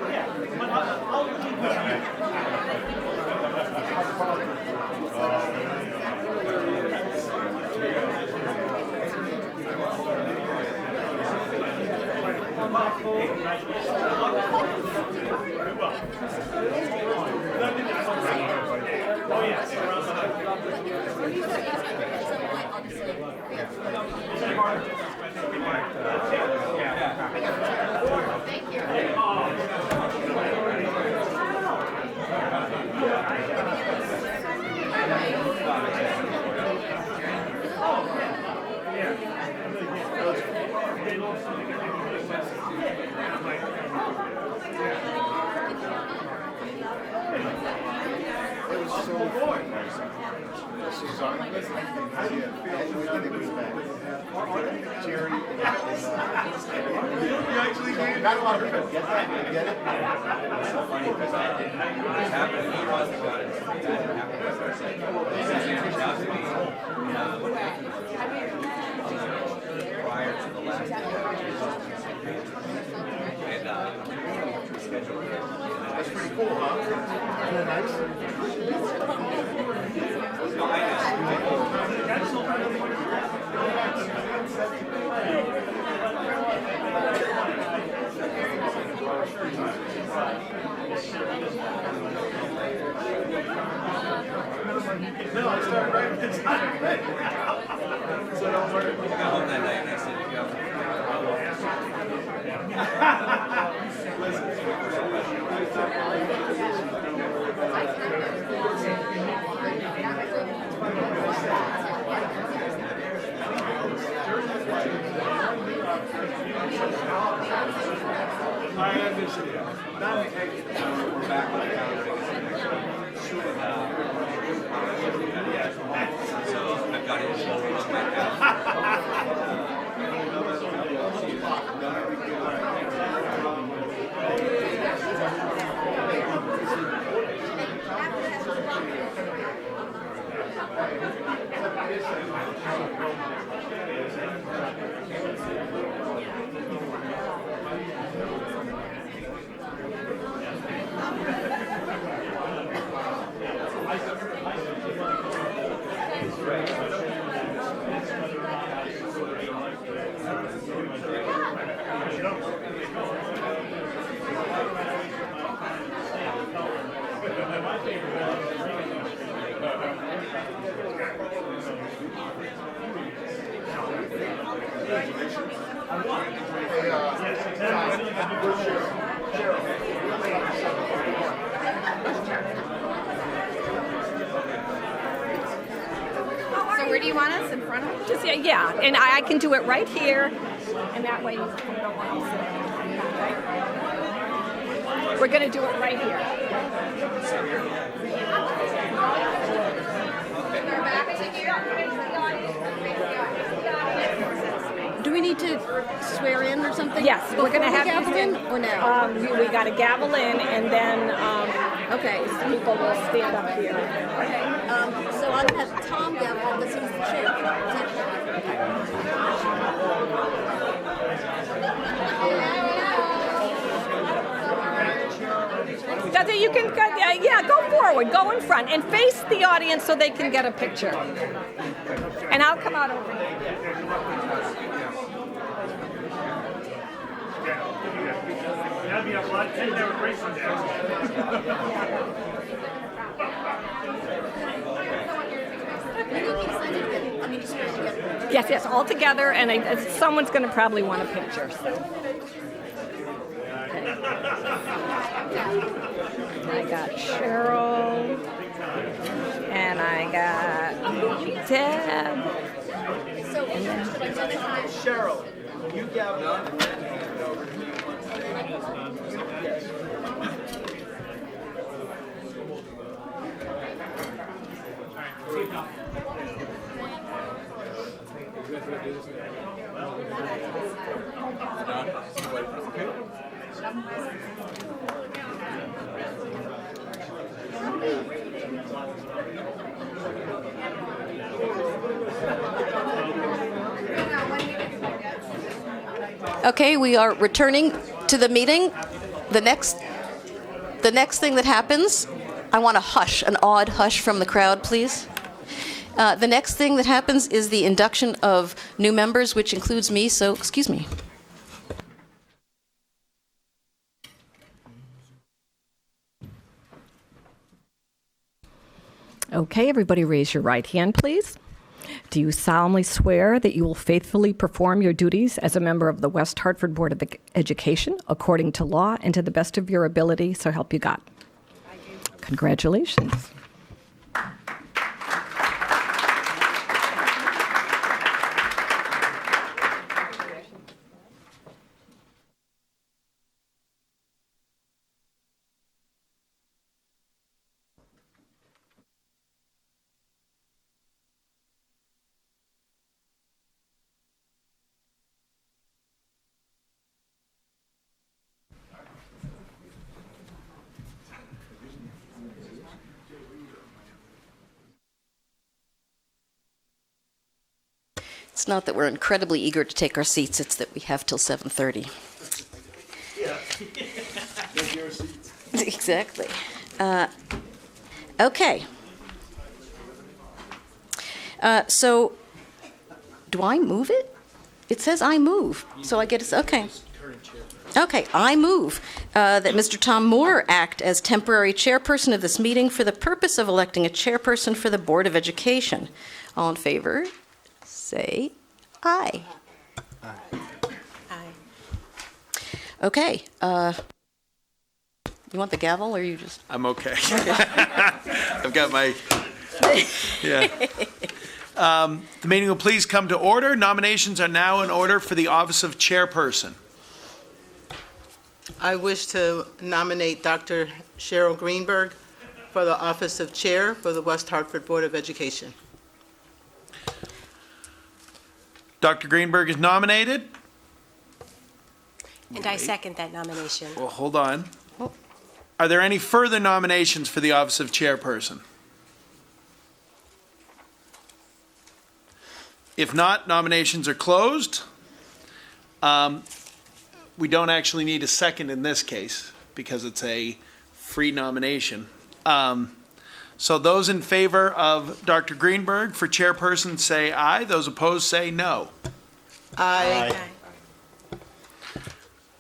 Yeah, but I'll keep with you. Very well. Oh, yes. Thank you. Not a lot of people get that. You get it? It's so funny because I didn't. What happened to me was that reached out to me prior to the last and scheduled. That's pretty cool, huh? Isn't that nice? No, I No, I started right at the time. So don't worry. got home that night and I said, you go. I've got his shoulder on my back. So where do you want us? In front of you? Just, yeah, and I can do it right here, and that way you don't want to sit. We're going to do it right here. Do we need to swear in or something? Yes, we're going to have gavel you in or now? We got to gavel in, and then Okay. people will stand up here. Okay. So I'm gonna have Tom gavel because he's the chair. Is that You can, go forward, go in front, and face the audience so they can get a picture. And I'll come out over here. That'd be a lot. They never break some Yes, all together, and someone's going to probably want a picture. So. I got Cheryl, and I got Deb. Cheryl, you gavel. Okay, we are returning to the meeting. The next thing that happens, I want a hush, an awed hush from the crowd, please. The next thing that happens is the induction of new members, which includes me, so excuse me. Okay, everybody raise your right hand, please. Do you solemnly swear that you will faithfully perform your duties as a member of the West Hartford Board of Education according to law and to the best of your ability, so help you God? Congratulations. It's not that we're incredibly eager to take our seats, it's that we have till 7:30. Exactly. Okay. So, do I move it? It says I move, so I get it. Okay. Okay, I move that Mr. Tom Moore act as temporary chairperson of this meeting for the purpose of electing a chairperson for the Board of Education. All in favor, say aye. Aye. Okay. You want the gavel, or you just? I'm okay. I've got my, yeah. The meeting will please come to order. Nominations are now in order for the office of chairperson. I wish to nominate Dr. Cheryl Greenberg for the office of chair for the West Hartford Board of Education. Dr. Greenberg is nominated. And I second that nomination. Well, hold on. Are there any further nominations for the office of chairperson? If not, nominations are closed. We don't actually need a second in this case because it's a free nomination. So those in favor of Dr. Greenberg for chairperson say aye. Those opposed say no. Aye.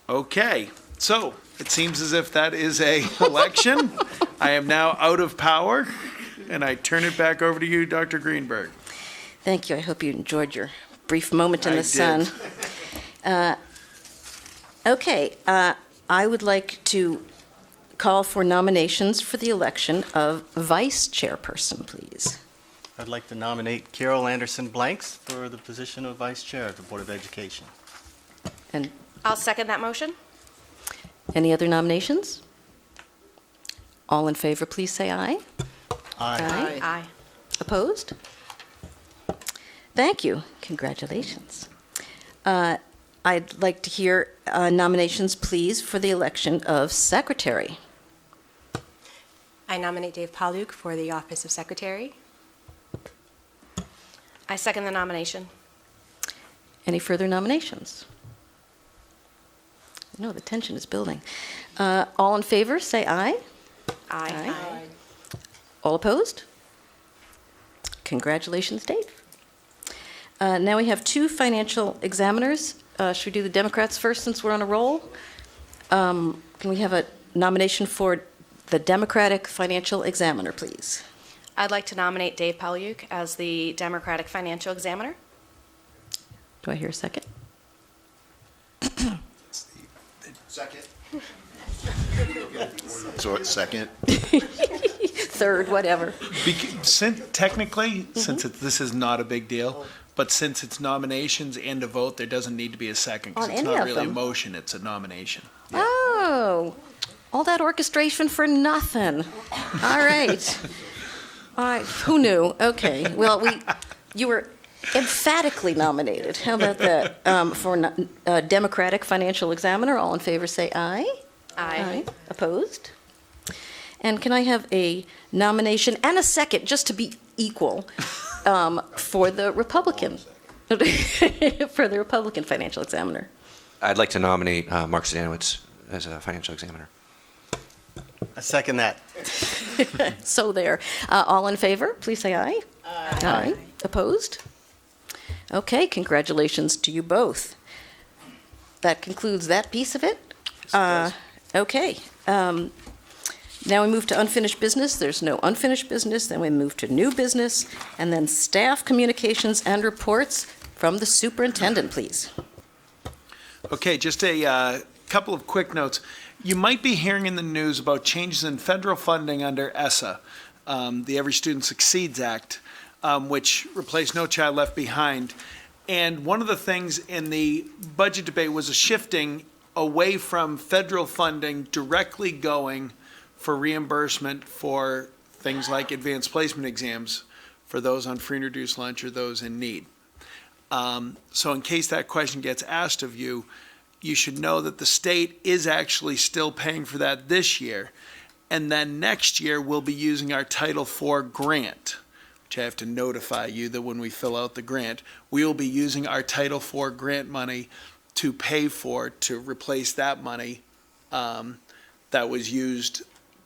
Okay, so it seems as if that is a election. I am now out of power, and I turn it back over to you, Dr. Greenberg. Thank you. I hope you enjoyed your brief moment in the sun. Okay, I would like to call for nominations for the election of vice chairperson, please. I'd like to nominate Carol Anderson Blanks for the position of vice chair of the Board of Education. And I'll second that motion. any other nominations? All in favor, please say aye. Aye. Aye. Opposed? Thank you. Congratulations. I'd like to hear nominations, please, for the election of secretary. I nominate Dave Paluk for the office of secretary. I second the nomination. Any further nominations? No, the tension is building. All in favor, say aye. Aye. All opposed? Congratulations, Dave. Now we have two financial examiners. Should we do the Democrats first since we're on a roll? Can we have a nomination for the Democratic financial examiner, please? I'd like to nominate Dave Paluk as the Democratic financial examiner. Do I hear a second? Second. So it's second. Third, whatever. Technically, since this is not a big deal, but since it's nominations and a vote, there doesn't need to be a second because On it's any not of really a them. motion, it's a nomination. Oh, all that orchestration for nothing. All right. All right. Who knew? Okay. Well, you were emphatically nominated. How about that? For Democratic financial examiner, all in favor say aye. Aye. Opposed? And can I have a nomination and a second, just to be equal, for the Republican, for the Republican financial examiner? I'd like to nominate Mark Stanowitz as a financial examiner. I second that. So there. All in favor, please say aye. Aye. Opposed? Okay, congratulations to you both. That concludes that piece of it. Okay. Now we move to unfinished business. There's no unfinished business. Then we move to new business, and then staff communications and reports from the superintendent, please. Okay, just a couple of quick notes. You might be hearing in the news about changes in federal funding under ESSA, the Every Student Succeeds Act, which replaced No Child Left Behind. And one of the things in the budget debate was a shifting away from federal funding directly going for reimbursement for things like advanced placement exams for those on free and reduced lunch or those in need. So in case that question gets asked of you, you should know that the state is actually still paying for that this year. And then next year, we'll be using our Title IV grant, which I have to notify you that when we fill out the grant, we will be using our Title IV grant money to pay for, to replace that money that was used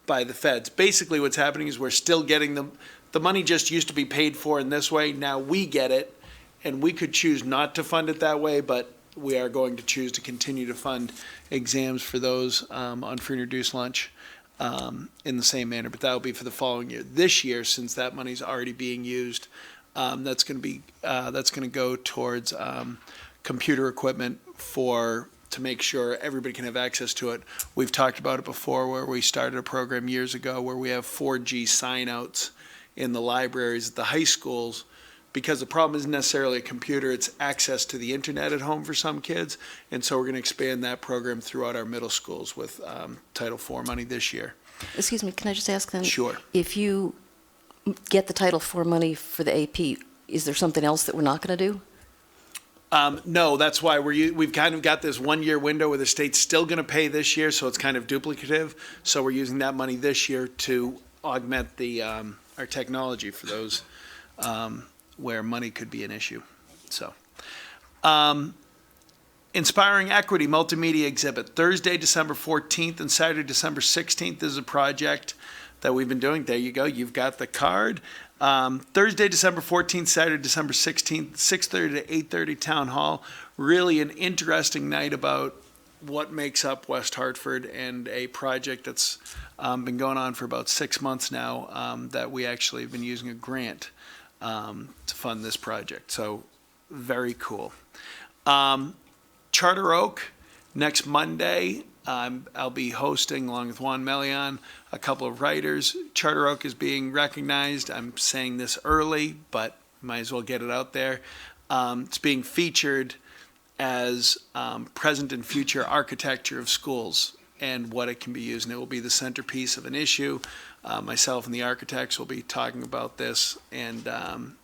by the feds. Basically, what's happening is we're still getting the money just used to be paid for in this way. Now we get it, and we could choose not to fund it that way, but we are going to choose to continue to fund exams for those on free and reduced lunch in the same manner, but that will be for the following year. This year, since that money's already being used, that's going to go towards computer equipment to make sure everybody can have access to it. We've talked about it before, where we started a program years ago where we have 4G sign-outs in the libraries at the high schools, because the problem isn't necessarily a computer, it's access to the internet at home for some kids. And so we're going to expand that program throughout our middle schools with Title IV money this year. Excuse me, can I just ask then? Sure. If you get the Title IV money for the AP, is there something else that we're not going to do? No, that's why we've kind of got this 1 year window where the state's still going to pay this year, so it's kind of duplicative. So we're using that money this year to augment the our technology for those where money could be an issue. So, Inspiring Equity Multimedia Exhibit, Thursday, December 14th and Saturday, December 16th is a project that we've been doing. There you go. You've got the card. Thursday, December 14th, Saturday, December 16th, 6:30 to 8:30 Town Hall. Really an interesting night about what makes up West Hartford, and a project that's been going on for about 6 months now that we actually have been using a grant to fund this project. So very cool. Charter Oak, next Monday, I'll be hosting, along with Juan Melian, a couple of writers. Charter Oak is being recognized. I'm saying this early, but might as well get it out there. It's being featured as present and future architecture of schools and what it can be used. And it will be the centerpiece of an issue. Myself and the architects will be talking about this and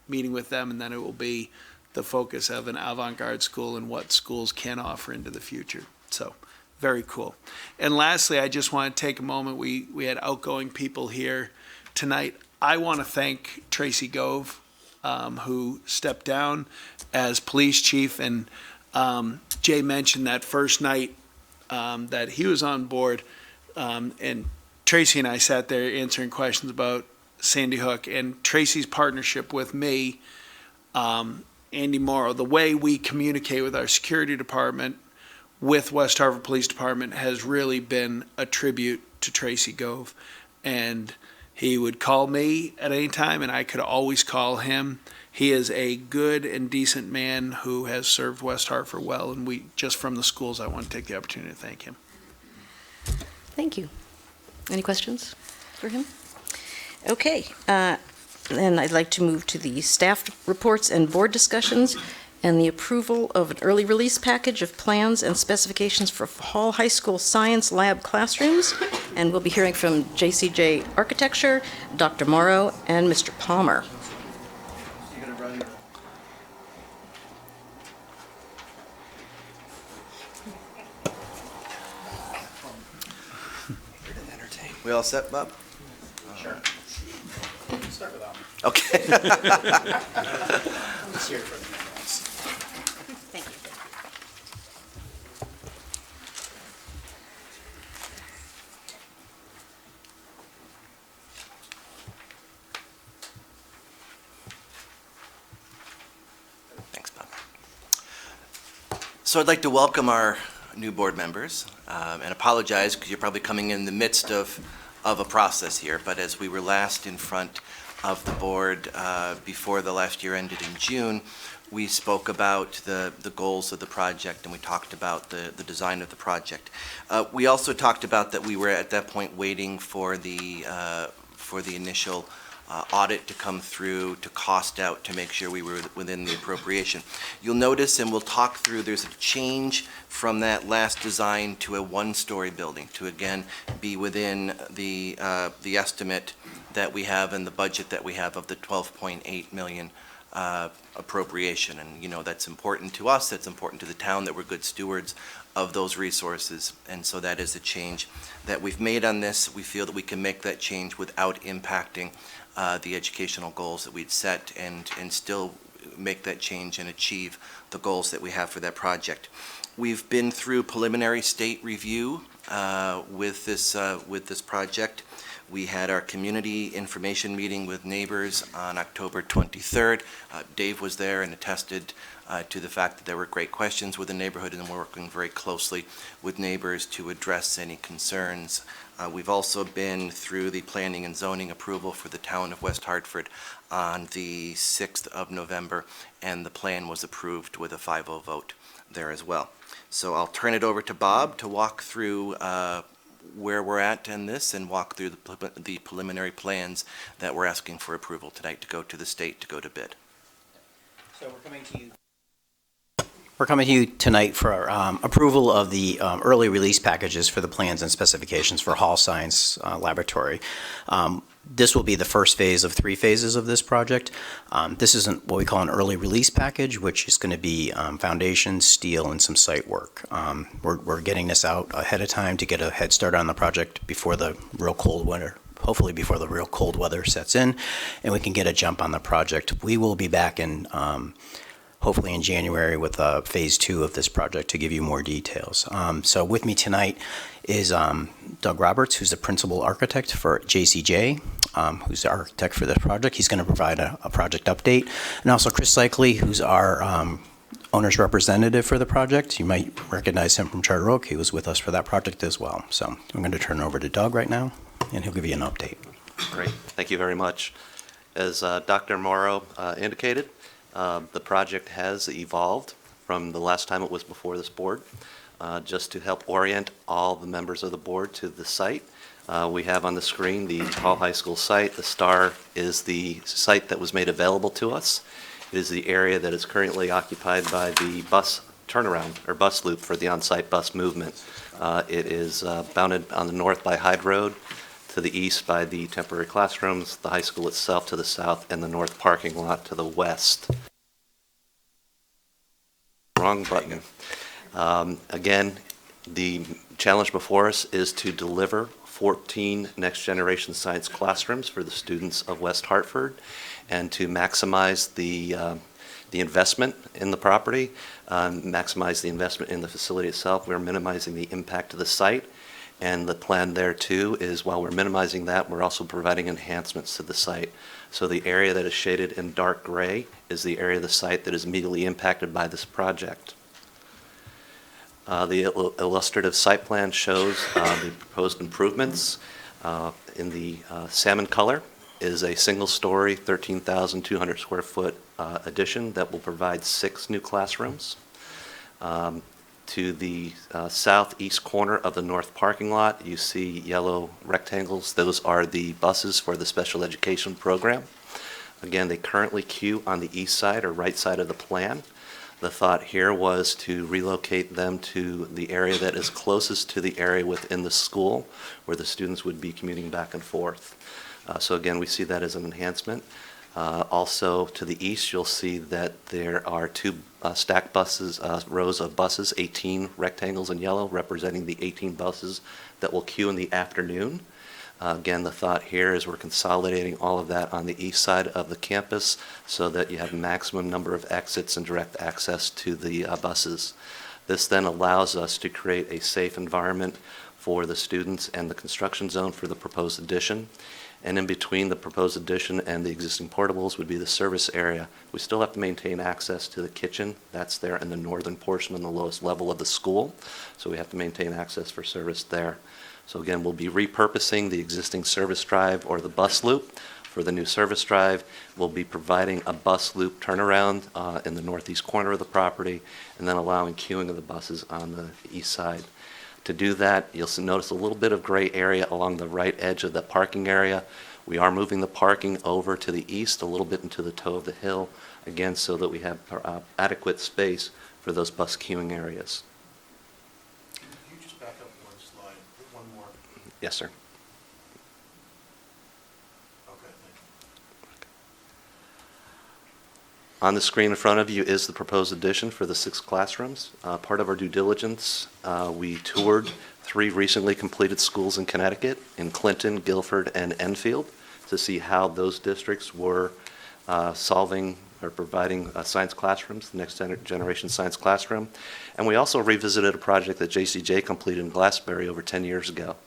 meeting with them, and then it will be the focus of an avant-garde school and what schools can offer into the future. So very cool. And lastly, I just want to take a moment. We had outgoing people here tonight. I want to thank Tracy Gove, who stepped down as police chief. And Jay mentioned that first night that he was on board. And Tracy and I sat there answering questions about Sandy Hook. And Tracy's partnership with me, Andy Morrow, the way we communicate with our security department, with West Hartford Police Department, has really been a tribute to Tracy Gove. And he would call me at any time, and I could always call him. He is a good and decent man who has served West Hartford well, and we, just from the schools, I want to take the opportunity to thank him. Thank you. Any questions for him? Okay, then I'd like to move to the staff reports and board discussions, and the approval of an early release package of plans and specifications for Hall High School Science Lab classrooms. And we'll be hearing from JCJ Architecture, Dr. Morrow, and Mr. Palmer. We all set, Bob? Sure. Start with that one. Okay. Let's hear it from the ambulance. Thank you. Thanks, Bob. So I'd like to welcome our new board members and apologize because you're probably coming in the midst of a process here. But as we were last in front of the board before the last year ended in June, we spoke about the goals of the project, and we talked about the design of the project. We also talked about that we were at that point waiting for the initial audit to come through, to cost out, to make sure we were within the appropriation. You'll notice, and we'll talk through, there's a change from that last design to a one-story building, to again be within the estimate that we have and the budget that we have of the 12.8 million appropriation. And you know, that's important to us, that's important to the town, that we're good stewards of those resources. And so that is a change that we've made on this. We feel that we can make that change without impacting the educational goals that we'd set, and still make that change and achieve the goals that we have for that project. We've been through preliminary state review with this project. We had our community information meeting with neighbors on October 23rd. Dave was there and attested to the fact that there were great questions with the neighborhood, and we're working very closely with neighbors to address any concerns. We've also been through the planning and zoning approval for the town of West Hartford on the 6th of November, and the plan was approved with a 5-0 vote there as well. So I'll turn it over to Bob to walk through where we're at in this, and walk through the preliminary plans that we're asking for approval tonight to go to the state to go to bid. So we're coming to you tonight for approval of the early release packages for the plans and specifications for Hall Science Laboratory. This will be the first phase of 3 phases of this project. This is what we call an early release package, which is going to be foundation, steel, and some site work. We're getting this out ahead of time to get a head start on the project before the real cold winter. Hopefully before the real cold weather sets in, and we can get a jump on the project. We will be back in hopefully in January with phase 2 of this project to give you more details. So with me tonight is Doug Roberts, who's the principal architect for JCJ, who's the architect for this project. He's going to provide a project update. And also Chris Cycli, who's our owner's representative for the project. You might recognize him from Charter Oak. He was with us for that project as well. So I'm going to turn it over to Doug right now, and he'll give you an update. Great. Thank you very much. As Dr. Morrow indicated, the project has evolved from the last time it was before this board. Just to help orient all the members of the board to the site, we have on the screen the Hall High School site. The star is the site that was made available to us. It is the area that is currently occupied by the bus turnaround or bus loop for the on-site bus movement. It is bounded on the north by Hyde Road, to the east by the temporary classrooms, the high school itself to the south, and the north parking lot to the west. Wrong button. Again, the challenge before us is to deliver 14 next-generation science classrooms for the students of West Hartford, and to maximize the investment in the property, maximize the investment in the facility itself. We're minimizing the impact to the site. And the plan there too is, while we're minimizing that, we're also providing enhancements to the site. So the area that is shaded in dark gray is the area of the site that is immediately impacted by this project. The illustrative site plan shows the proposed improvements. In the salmon color is a single-story, 13,200 square foot addition that will provide 6 new classrooms. To the southeast corner of the north parking lot, you see yellow rectangles. Those are the buses for the special education program. Again, they currently queue on the east side or right side of the plan. The thought here was to relocate them to the area that is closest to the area within the school where the students would be commuting back and forth. So again, we see that as an enhancement. Also to the east, you'll see that there are 2 stacked buses, rows of buses, 18 rectangles in yellow, representing the 18 buses that will queue in the afternoon. Again, the thought here is we're consolidating all of that on the east side of the campus so that you have maximum number of exits and direct access to the buses. This then allows us to create a safe environment for the students and the construction zone for the proposed addition. And in between the proposed addition and the existing portables would be the service area. We still have to maintain access to the kitchen. That's there in the northern portion on the lowest level of the school. So we have to maintain access for service there. So again, we'll be repurposing the existing service drive or the bus loop for the new service drive. We'll be providing a bus loop turnaround in the northeast corner of the property, and then allowing queuing of the buses on the east side. To do that, you'll notice a little bit of gray area along the right edge of the parking area. We are moving the parking over to the east, a little bit into the toe of the hill, again, so that we have adequate space for those bus queuing areas. Can you just back up one slide, put one more? Yes, sir. Okay, thank you. On the screen in front of you is the proposed addition for the 6 classrooms. Part of our due diligence, we toured 3 recently completed schools in Connecticut, in Clinton, Guilford, and Enfield, to see how those districts were solving or providing science classrooms, the next generation science classroom. And we also revisited a project that JCJ completed in Glassbury over 10 years ago.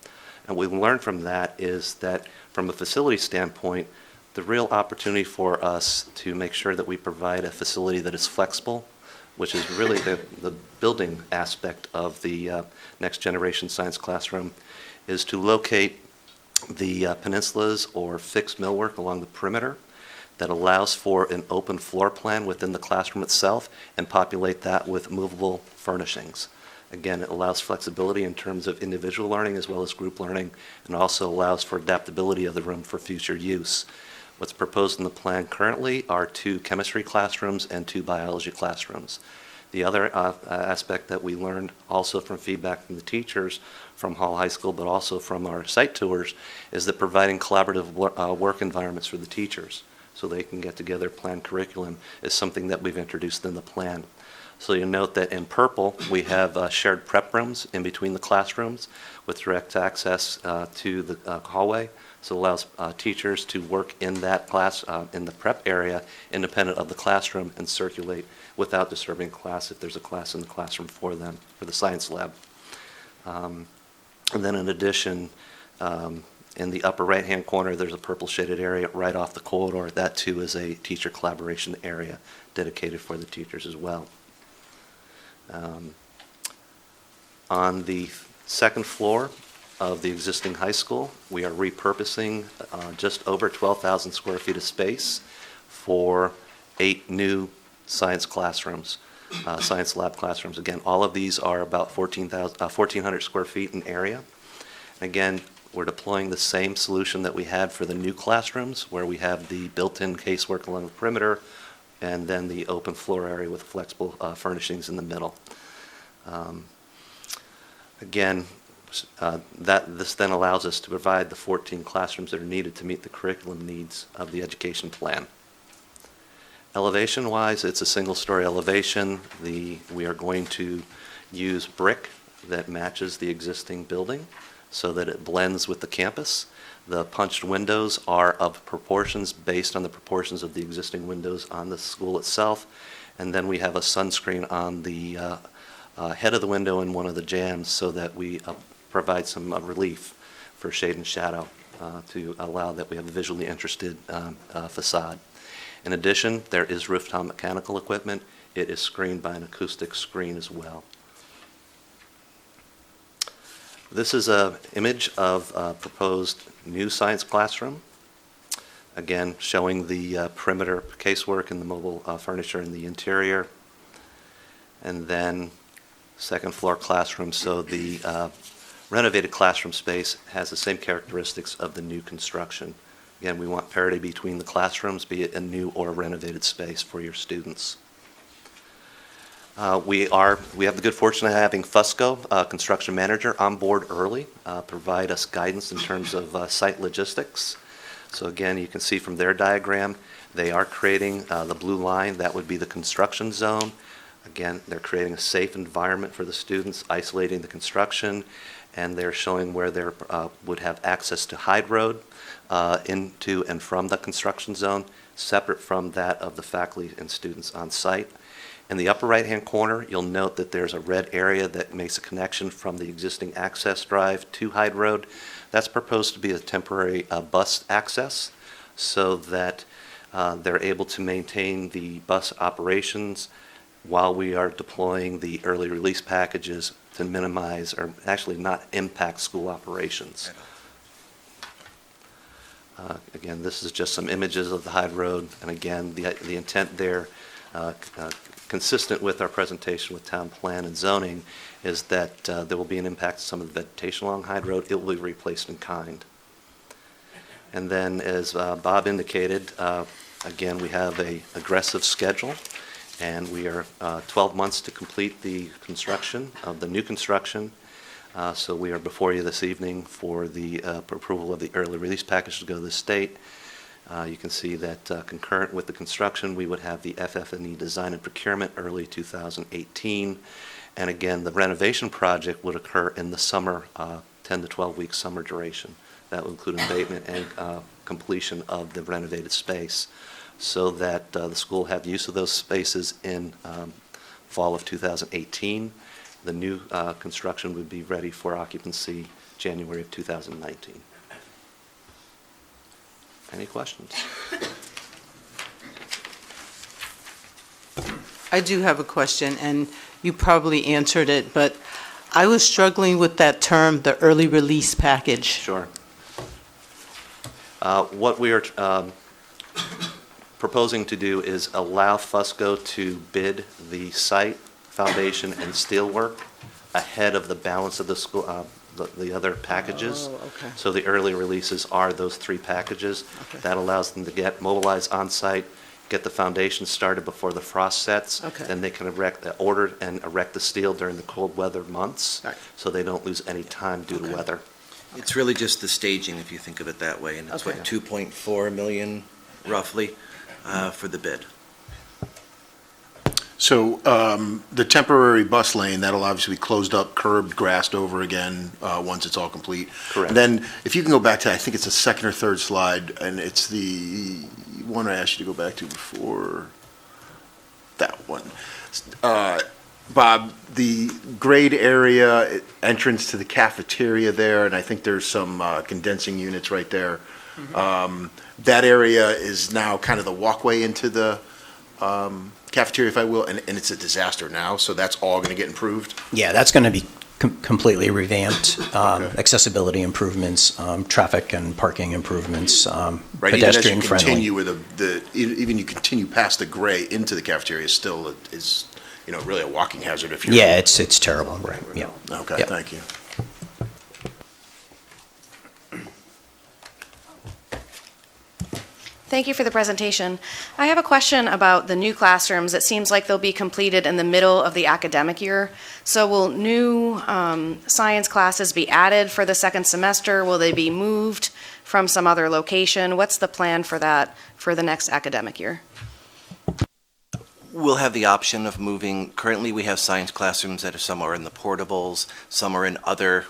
And what we learned from that is that from a facility standpoint, the real opportunity for us to make sure that we provide a facility that is flexible, which is really the building aspect of the next generation science classroom, is to locate the peninsulas or fixed millwork along the perimeter that allows for an open floor plan within the classroom itself and populate that with movable furnishings. Again, it allows flexibility in terms of individual learning as well as group learning, and also allows for adaptability of the room for future use. What's proposed in the plan currently are 2 chemistry classrooms and 2 biology classrooms. The other aspect that we learned also from feedback from the teachers from Hall High School, but also from our site tours, is that providing collaborative work environments for the teachers so they can get together, plan curriculum, is something that we've introduced in the plan. So you'll note that in purple, we have shared prep rooms in between the classrooms with direct access to the hallway. So it allows teachers to work in that class, in the prep area, independent of the classroom, and circulate without disturbing class if there's a class in the classroom for them, for the science lab. And then in addition, in the upper right-hand corner, there's a purple shaded area right off the corridor. That too is a teacher collaboration area dedicated for the teachers as well. On the second floor of the existing high school, we are repurposing just over 12,000 square feet of space for 8 new science classrooms, science lab classrooms. Again, all of these are about 1,400 square feet in area. Again, we're deploying the same solution that we had for the new classrooms, where we have the built-in casework along the perimeter and then the open floor area with flexible furnishings in the middle. Again, this then allows us to provide the 14 classrooms that are needed to meet the curriculum needs of the education plan. Elevation-wise, it's a single-story elevation. We are going to use brick that matches the existing building so that it blends with the campus. The punched windows are of proportions based on the proportions of the existing windows on the school itself. And then we have a sunscreen on the head of the window in one of the jambs so that we provide some relief for shade and shadow to allow that we have a visually interested facade. In addition, there is rooftop mechanical equipment. It is screened by an acoustic screen as well. This is an image of a proposed new science classroom. Again, showing the perimeter casework and the mobile furniture in the interior. And then second floor classroom. So the renovated classroom space has the same characteristics of the new construction. Again, we want parity between the classrooms, be it a new or renovated space for your students. We have the good fortune of having Fusco, construction manager, on board early, provide us guidance in terms of site logistics. So again, you can see from their diagram, they are creating the blue line. That would be the construction zone. Again, they're creating a safe environment for the students, isolating the construction, and they're showing where they would have access to Hyde Road into and from the construction zone, separate from that of the faculty and students on site. In the upper right-hand corner, you'll note that there's a red area that makes a connection from the existing access drive to Hyde Road. That's proposed to be a temporary bus access so that they're able to maintain the bus operations while we are deploying the early release packages to minimize, or actually not impact, school operations. Again, this is just some images of the Hyde Road, and again, the intent there, consistent with our presentation with town plan and zoning, is that there will be an impact to some of the vegetation along Hyde Road. It will be replaced in kind. And then, as Bob indicated, again, we have an aggressive schedule, and we are 12 months to complete the construction of the new construction. So we are before you this evening for the approval of the early release package to go to the state. You can see that concurrent with the construction, we would have the FF&E design and procurement early 2018. And again, the renovation project would occur in the summer, 10 to 12 week summer duration. That will include abatement and completion of the renovated space so that the school have use of those spaces in fall of 2018. The new construction would be ready for occupancy January of 2019. Any questions? I do have a question, and you probably answered it, but I was struggling with that term, the early release package. Sure. What we are proposing to do is allow Fusco to bid the site, foundation, and steelwork ahead of the balance of the school, the other packages. Oh, okay. So the early releases are those 3 packages. Okay. That allows them to get mobilized on-site, get the foundation started before the frost sets. Okay. Then they can order and erect the steel during the cold weather months, Right. so they don't lose any time due to weather. It's really just the staging, if you think of it that way, and it's Okay. what, 2.4 million roughly for the bid. So the temporary bus lane, that'll obviously be closed up, curbed, grassed over again once it's all complete. Correct. And then if you can go back to, I think it's the second or third slide, and it's the one I asked you to go back to before, that one. Bob, the grade area, entrance to the cafeteria there, and I think there's some condensing units right there. That area is now kind of the walkway into the cafeteria, if I will, and it's a disaster now, so that's all going to get improved? Yeah, that's going to be completely revamped. Accessibility improvements, traffic and parking improvements, Right, pedestrian even as you friendly. continue with even you continue past the gray into the cafeteria still is, really a walking hazard if you're. Yeah, it's terrible, right, yeah. Okay, Yep. thank you. Thank you for the presentation. I have a question about the new classrooms. It seems like they'll be completed in the middle of the academic year. So will new science classes be added for the second semester? Will they be moved from some other location? What's the plan for that for the next academic year? We'll have the option of moving. Currently, we have science classrooms that are some are in the portables, some are in other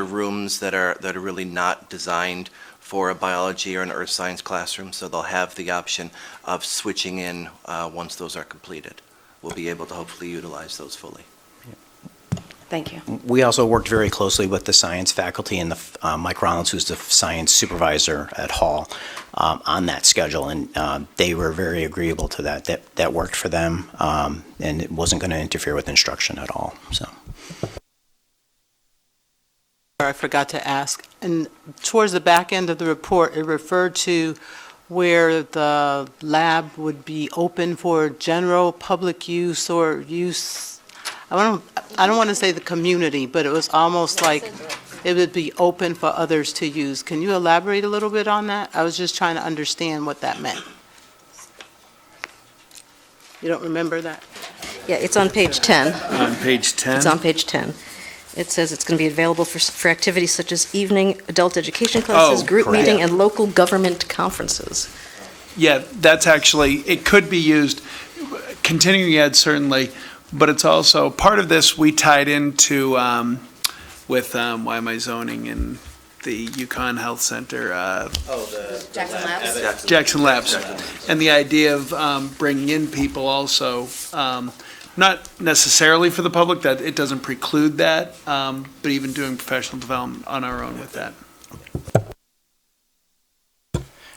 rooms that are really not designed for a biology or an earth science classroom, so they'll have the option of switching in once those are completed. We'll be able to hopefully utilize those fully. Thank you. We also worked very closely with the science faculty and Mike Rollins, who's the science supervisor at Hall, on that schedule, and they were very agreeable to that. That worked for them, and it wasn't going to interfere with instruction at all. So. I forgot to ask, and towards the back end of the report, it referred to where the lab would be open for general public use or use. I don't want to say the community, but it was almost like it would be open for others to use. Can you elaborate a little bit on that? I was just trying to understand what that meant. You don't remember that? Yeah, it's on page 10. On page 10? It's on page 10. It says it's going to be available for activities such as evening adult education classes, group correct. meeting, and local government conferences. Yeah, that's actually, it could be used, continuing ed certainly, but it's also, part of this we tied into with, why am I zoning in the Yukon Health Center? Jackson Labs? Jackson Labs. And the idea of bringing in people also, not necessarily for the public, that it doesn't preclude that, but even doing professional development on our own with that.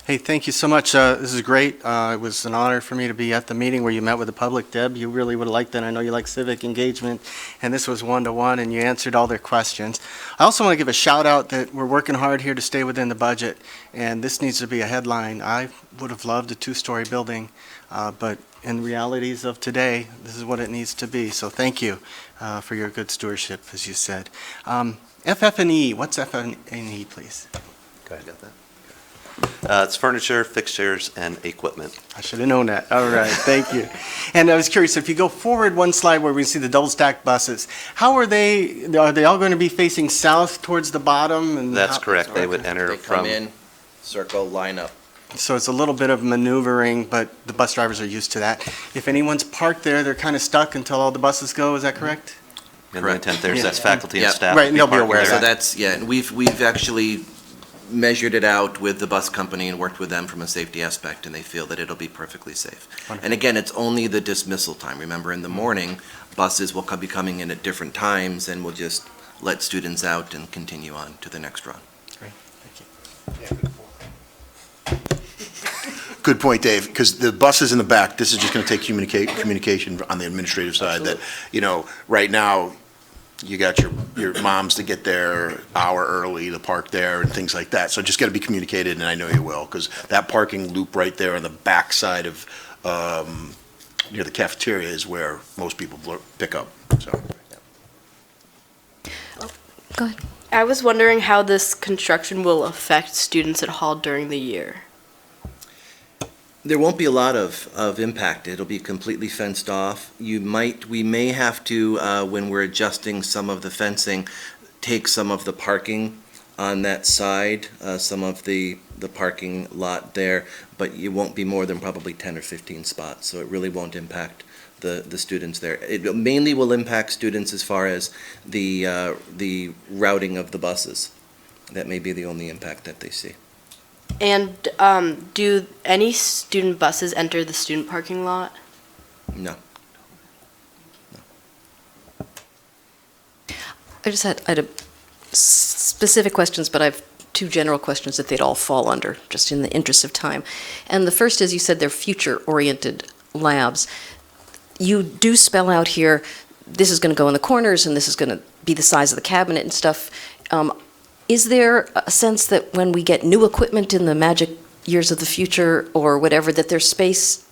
Hey, thank you so much. This is great. It was an honor for me to be at the meeting where you met with the public. Deb, you really would have liked that. I know you like civic engagement, and this was one-to-one, and you answered all their questions. I also want to give a shout-out that we're working hard here to stay within the budget, and this needs to be a headline. I would have loved a two-story building, but in the realities of today, this is what it needs to be. So thank you for your good stewardship, as you said. FF&E, what's FF&E, please? Go ahead. Got that? It's furniture, fixtures, and equipment. I should have known that. All right, thank you. And I was curious, if you go forward one slide where we see the double-stacked buses, how are they all going to be facing south towards the bottom? And That's correct. They would enter They from... come in, circle, line up. So it's a little bit of maneuvering, but the bus drivers are used to that. If anyone's parked there, they're kind of stuck until all the buses go, is that correct? In the intent, there's Yeah. that's faculty and Yeah. staff. Right, and they'll be parking aware of there. So that's, yeah, and we've actually measured it out with the bus company and worked with them from a safety aspect, and they feel that it'll be perfectly safe. Wonderful. And again, it's only the dismissal time. Remember, in the morning, buses will be coming in at different times, and we'll just let students out and continue on to the next run. Great, thank you. Good point, Dave, because the buses in the back, this is just going to take communication on the administrative side that, right now, you got your moms to get there an hour early to park there and things like that. So just got to be communicated, and I know you will, because that parking loop right there on the back side of, near the cafeteria is where most people pick up, so. Go ahead. I was wondering how this construction will affect students at Hall during the year. There won't be a lot of impact. It'll be completely fenced off. We may have to, when we're adjusting some of the fencing, take some of the parking on that side, some of the parking lot there, but it won't be more than probably 10 or 15 spots, so it really won't impact the students there. It mainly will impact students as far as the routing of the buses. That may be the only impact that they see. And do any student buses enter the student parking lot? No. I had a specific questions, but I have two general questions that they'd all fall under, just in the interest of time. And the first is, you said they're future-oriented labs. You do spell out here, this is going to go in the corners, and this is going to be the size of the cabinet and stuff. Is there a sense that when we get new equipment in the magic years of the future or whatever, that there's space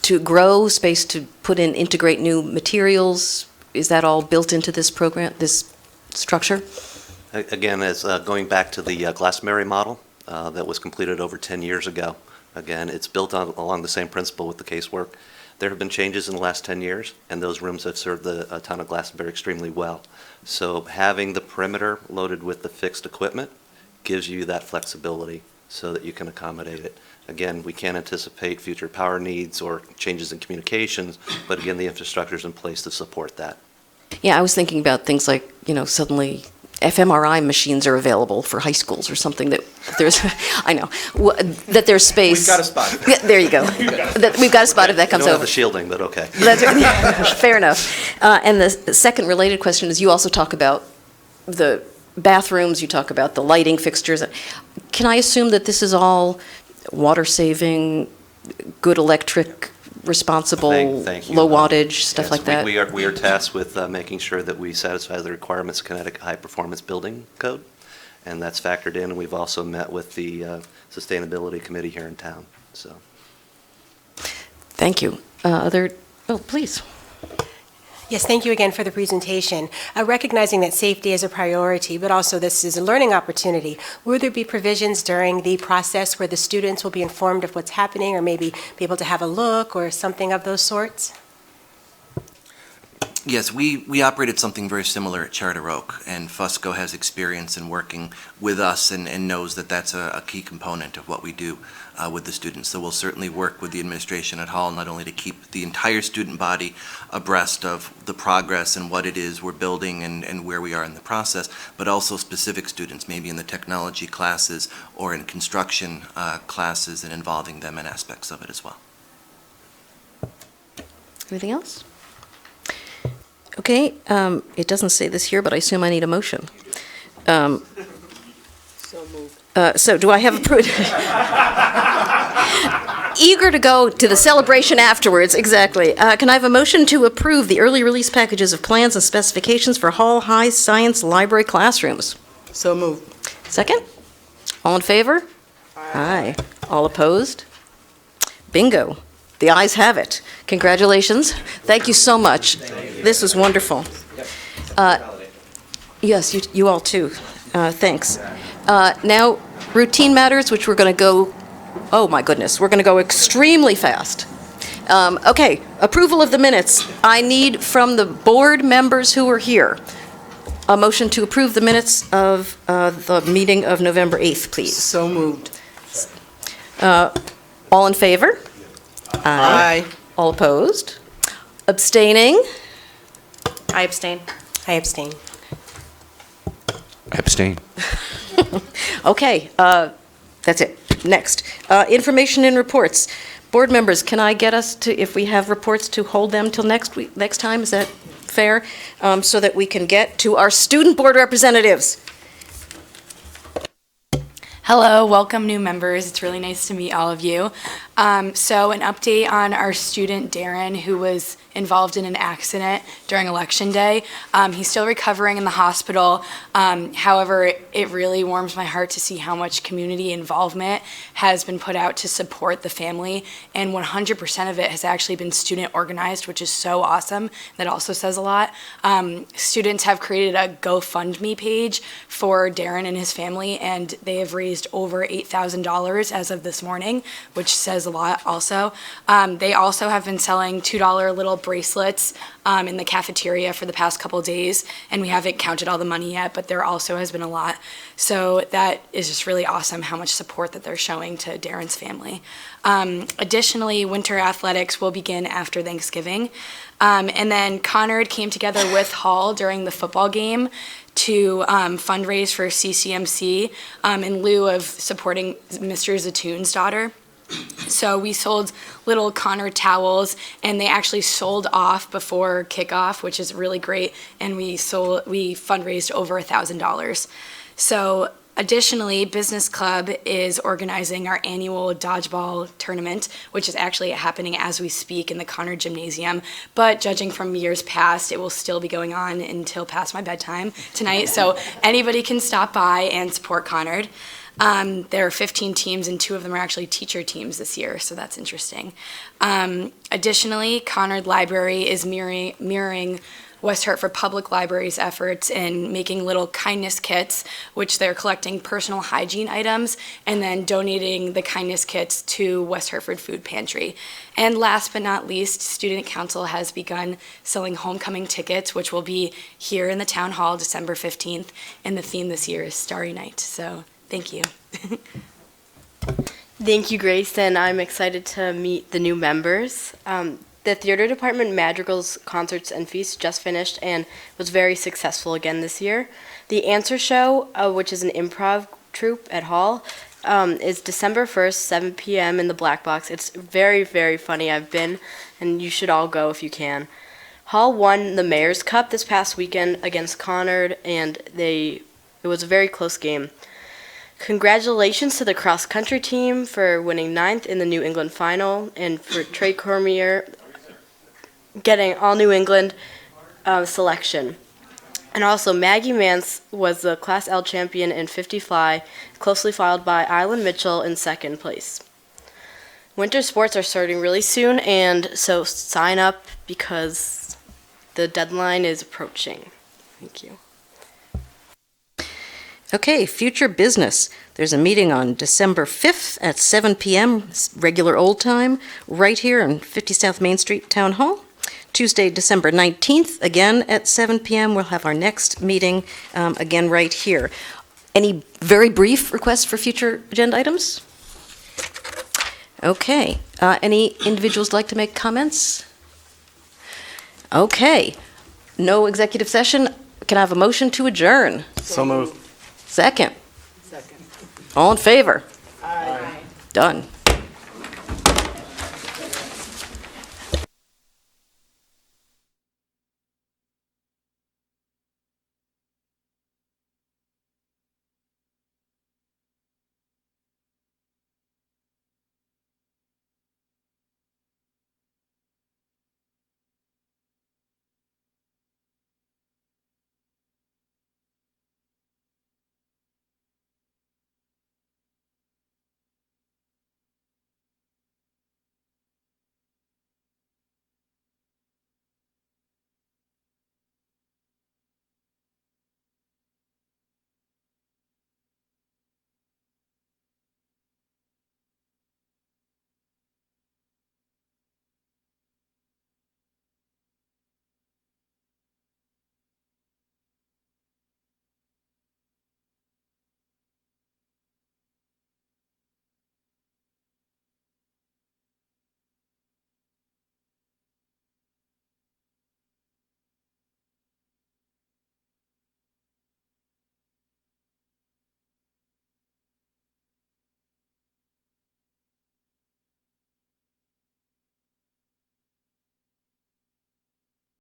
to grow, space to put in, integrate new materials? Is that all built into this program, this structure? Again, as going back to the Glastonbury model that was completed over 10 years ago, again, it's built along the same principle with the casework. There have been changes in the last 10 years, and those rooms have served the town of Glastonbury extremely well. So having the perimeter loaded with the fixed equipment gives you that flexibility so that you can accommodate it. Again, we can't anticipate future power needs or changes in communications, but again, the infrastructure is in place to support that. Yeah, I was thinking about things like, suddenly fMRI machines are available for high schools or something, that there's, I know, that there's space. We've got a spot. Yeah, there you go. We've got a spot if that comes We don't over. have the shielding, but okay. That's fair enough. And the second related question is, you also talk about the bathrooms, you talk about the lighting fixtures. Can I assume that this is all water saving, good electric, responsible, Thank you. low wattage, stuff Yes, like that? We are tasked with making sure that we satisfy the requirements of Connecticut High Performance Building Code, and that's factored in. And we've also met with the Sustainability Committee here in town. So, Thank you. Please. Yes, thank you again for the presentation. Recognizing that safety is a priority, but also this is a learning opportunity, will there be provisions during the process where the students will be informed of what's happening, or maybe be able to have a look or something of those sorts? Yes, we operated something very similar at Charter Oak, and Fusco has experience in working with us and knows that that's a key component of what we do with the students. So we'll certainly work with the administration at Hall, not only to keep the entire student body abreast of the progress and what it is we're building and where we are in the process, but also specific students, maybe in the technology classes or in construction classes, and involving them in aspects of it as well. Anything else? Okay, it doesn't say this here, but I assume I need a motion. So do I have eager to go to the celebration afterwards, exactly. Can I have a motion to approve the early release packages of plans and specifications for Hall High Science Library classrooms? So moved. Second? All in favor? Aye. All opposed? Bingo. The ayes have it. Congratulations. Thank you so much. This was wonderful. Yes, you all too. Thanks. Now, routine matters, which we're going to go, oh my goodness, we're going to go extremely fast. Okay, approval of the minutes. I need from the board members who are here a motion to approve the minutes of the meeting of November 8th, please. So moved. All in favor? Aye. All opposed? Abstaining? I abstain. I abstain. I abstain. Okay, that's it. Next, information and reports. Board members, can I get us to, if we have reports, to hold them till next time? Is that fair? So that we can get to our student board representatives. Hello, welcome new members. It's really nice to meet all of you. So an update on our student Darren, who was involved in an accident during Election Day. He's still recovering in the hospital. However, it really warms my heart to see how much community involvement has been put out to support the family, and 100% of it has actually been student organized, which is so awesome. That also says a lot. Students have created a GoFundMe page for Darren and his family, and they have raised over $8,000 as of this morning, which says a lot also. They also have been selling $2 little bracelets in the cafeteria for the past couple days, and we haven't counted all the money yet, but there also has been a lot. So that is just really awesome how much support that they're showing to Darren's family. Additionally, winter athletics will begin after Thanksgiving. And then Conard came together with Hall during the football game to fundraise for CCMC in lieu of supporting Mr. Zatoon's daughter. So we sold little Conard towels, and they actually sold off before kickoff, which is really great. And we fundraised over $1,000. So additionally, Business Club is organizing our annual Dodgeball Tournament, which is actually happening as we speak in the Conard Gymnasium. But judging from years past, it will still be going on until past my bedtime tonight. So anybody can stop by and support Conard. There are 15 teams, and 2 of them are actually teacher teams this year, so that's interesting. Additionally, Conard Library is mirroring West Hartford Public Library's efforts in making little kindness kits, which they're collecting personal hygiene items and then donating the kindness kits to West Hartford Food Pantry. And last but not least, Student Council has begun selling homecoming tickets, which will be here in the Town Hall December 15th, and the theme this year is Starry Night. So thank you. Thank you, Grace, and I'm excited to meet the new members. The theater department madrigals, concerts, and feasts just finished and was very successful again this year. The Answer Show, which is an improv troupe at Hall, is December 1st, 7 p.m. in the Black Box. It's very, very funny. I've been, and you should all go if you can. Hall won the Mayor's Cup this past weekend against Conard, and it was a very close game. Congratulations to the cross-country team for winning 9th in the New England final, and for Trey Cormier getting all New England selection. And also, Maggie Mance was the Class L champion in 50 fly, closely followed by Island Mitchell in 2nd place. Winter sports are starting really soon, and so sign up because the deadline is approaching. Thank you. Okay, future business. There's a meeting on December 5th at 7 p.m., regular old time, right here on 50 South Main Street, Town Hall. Tuesday, December 19th, again at 7 p.m., we'll have our next meeting, again right here. Any very brief requests for future agenda items? Okay, any individuals like to make comments? Okay, no executive session. Can I have a motion to adjourn? So moved. Second. Second. All in favor? Aye. Done.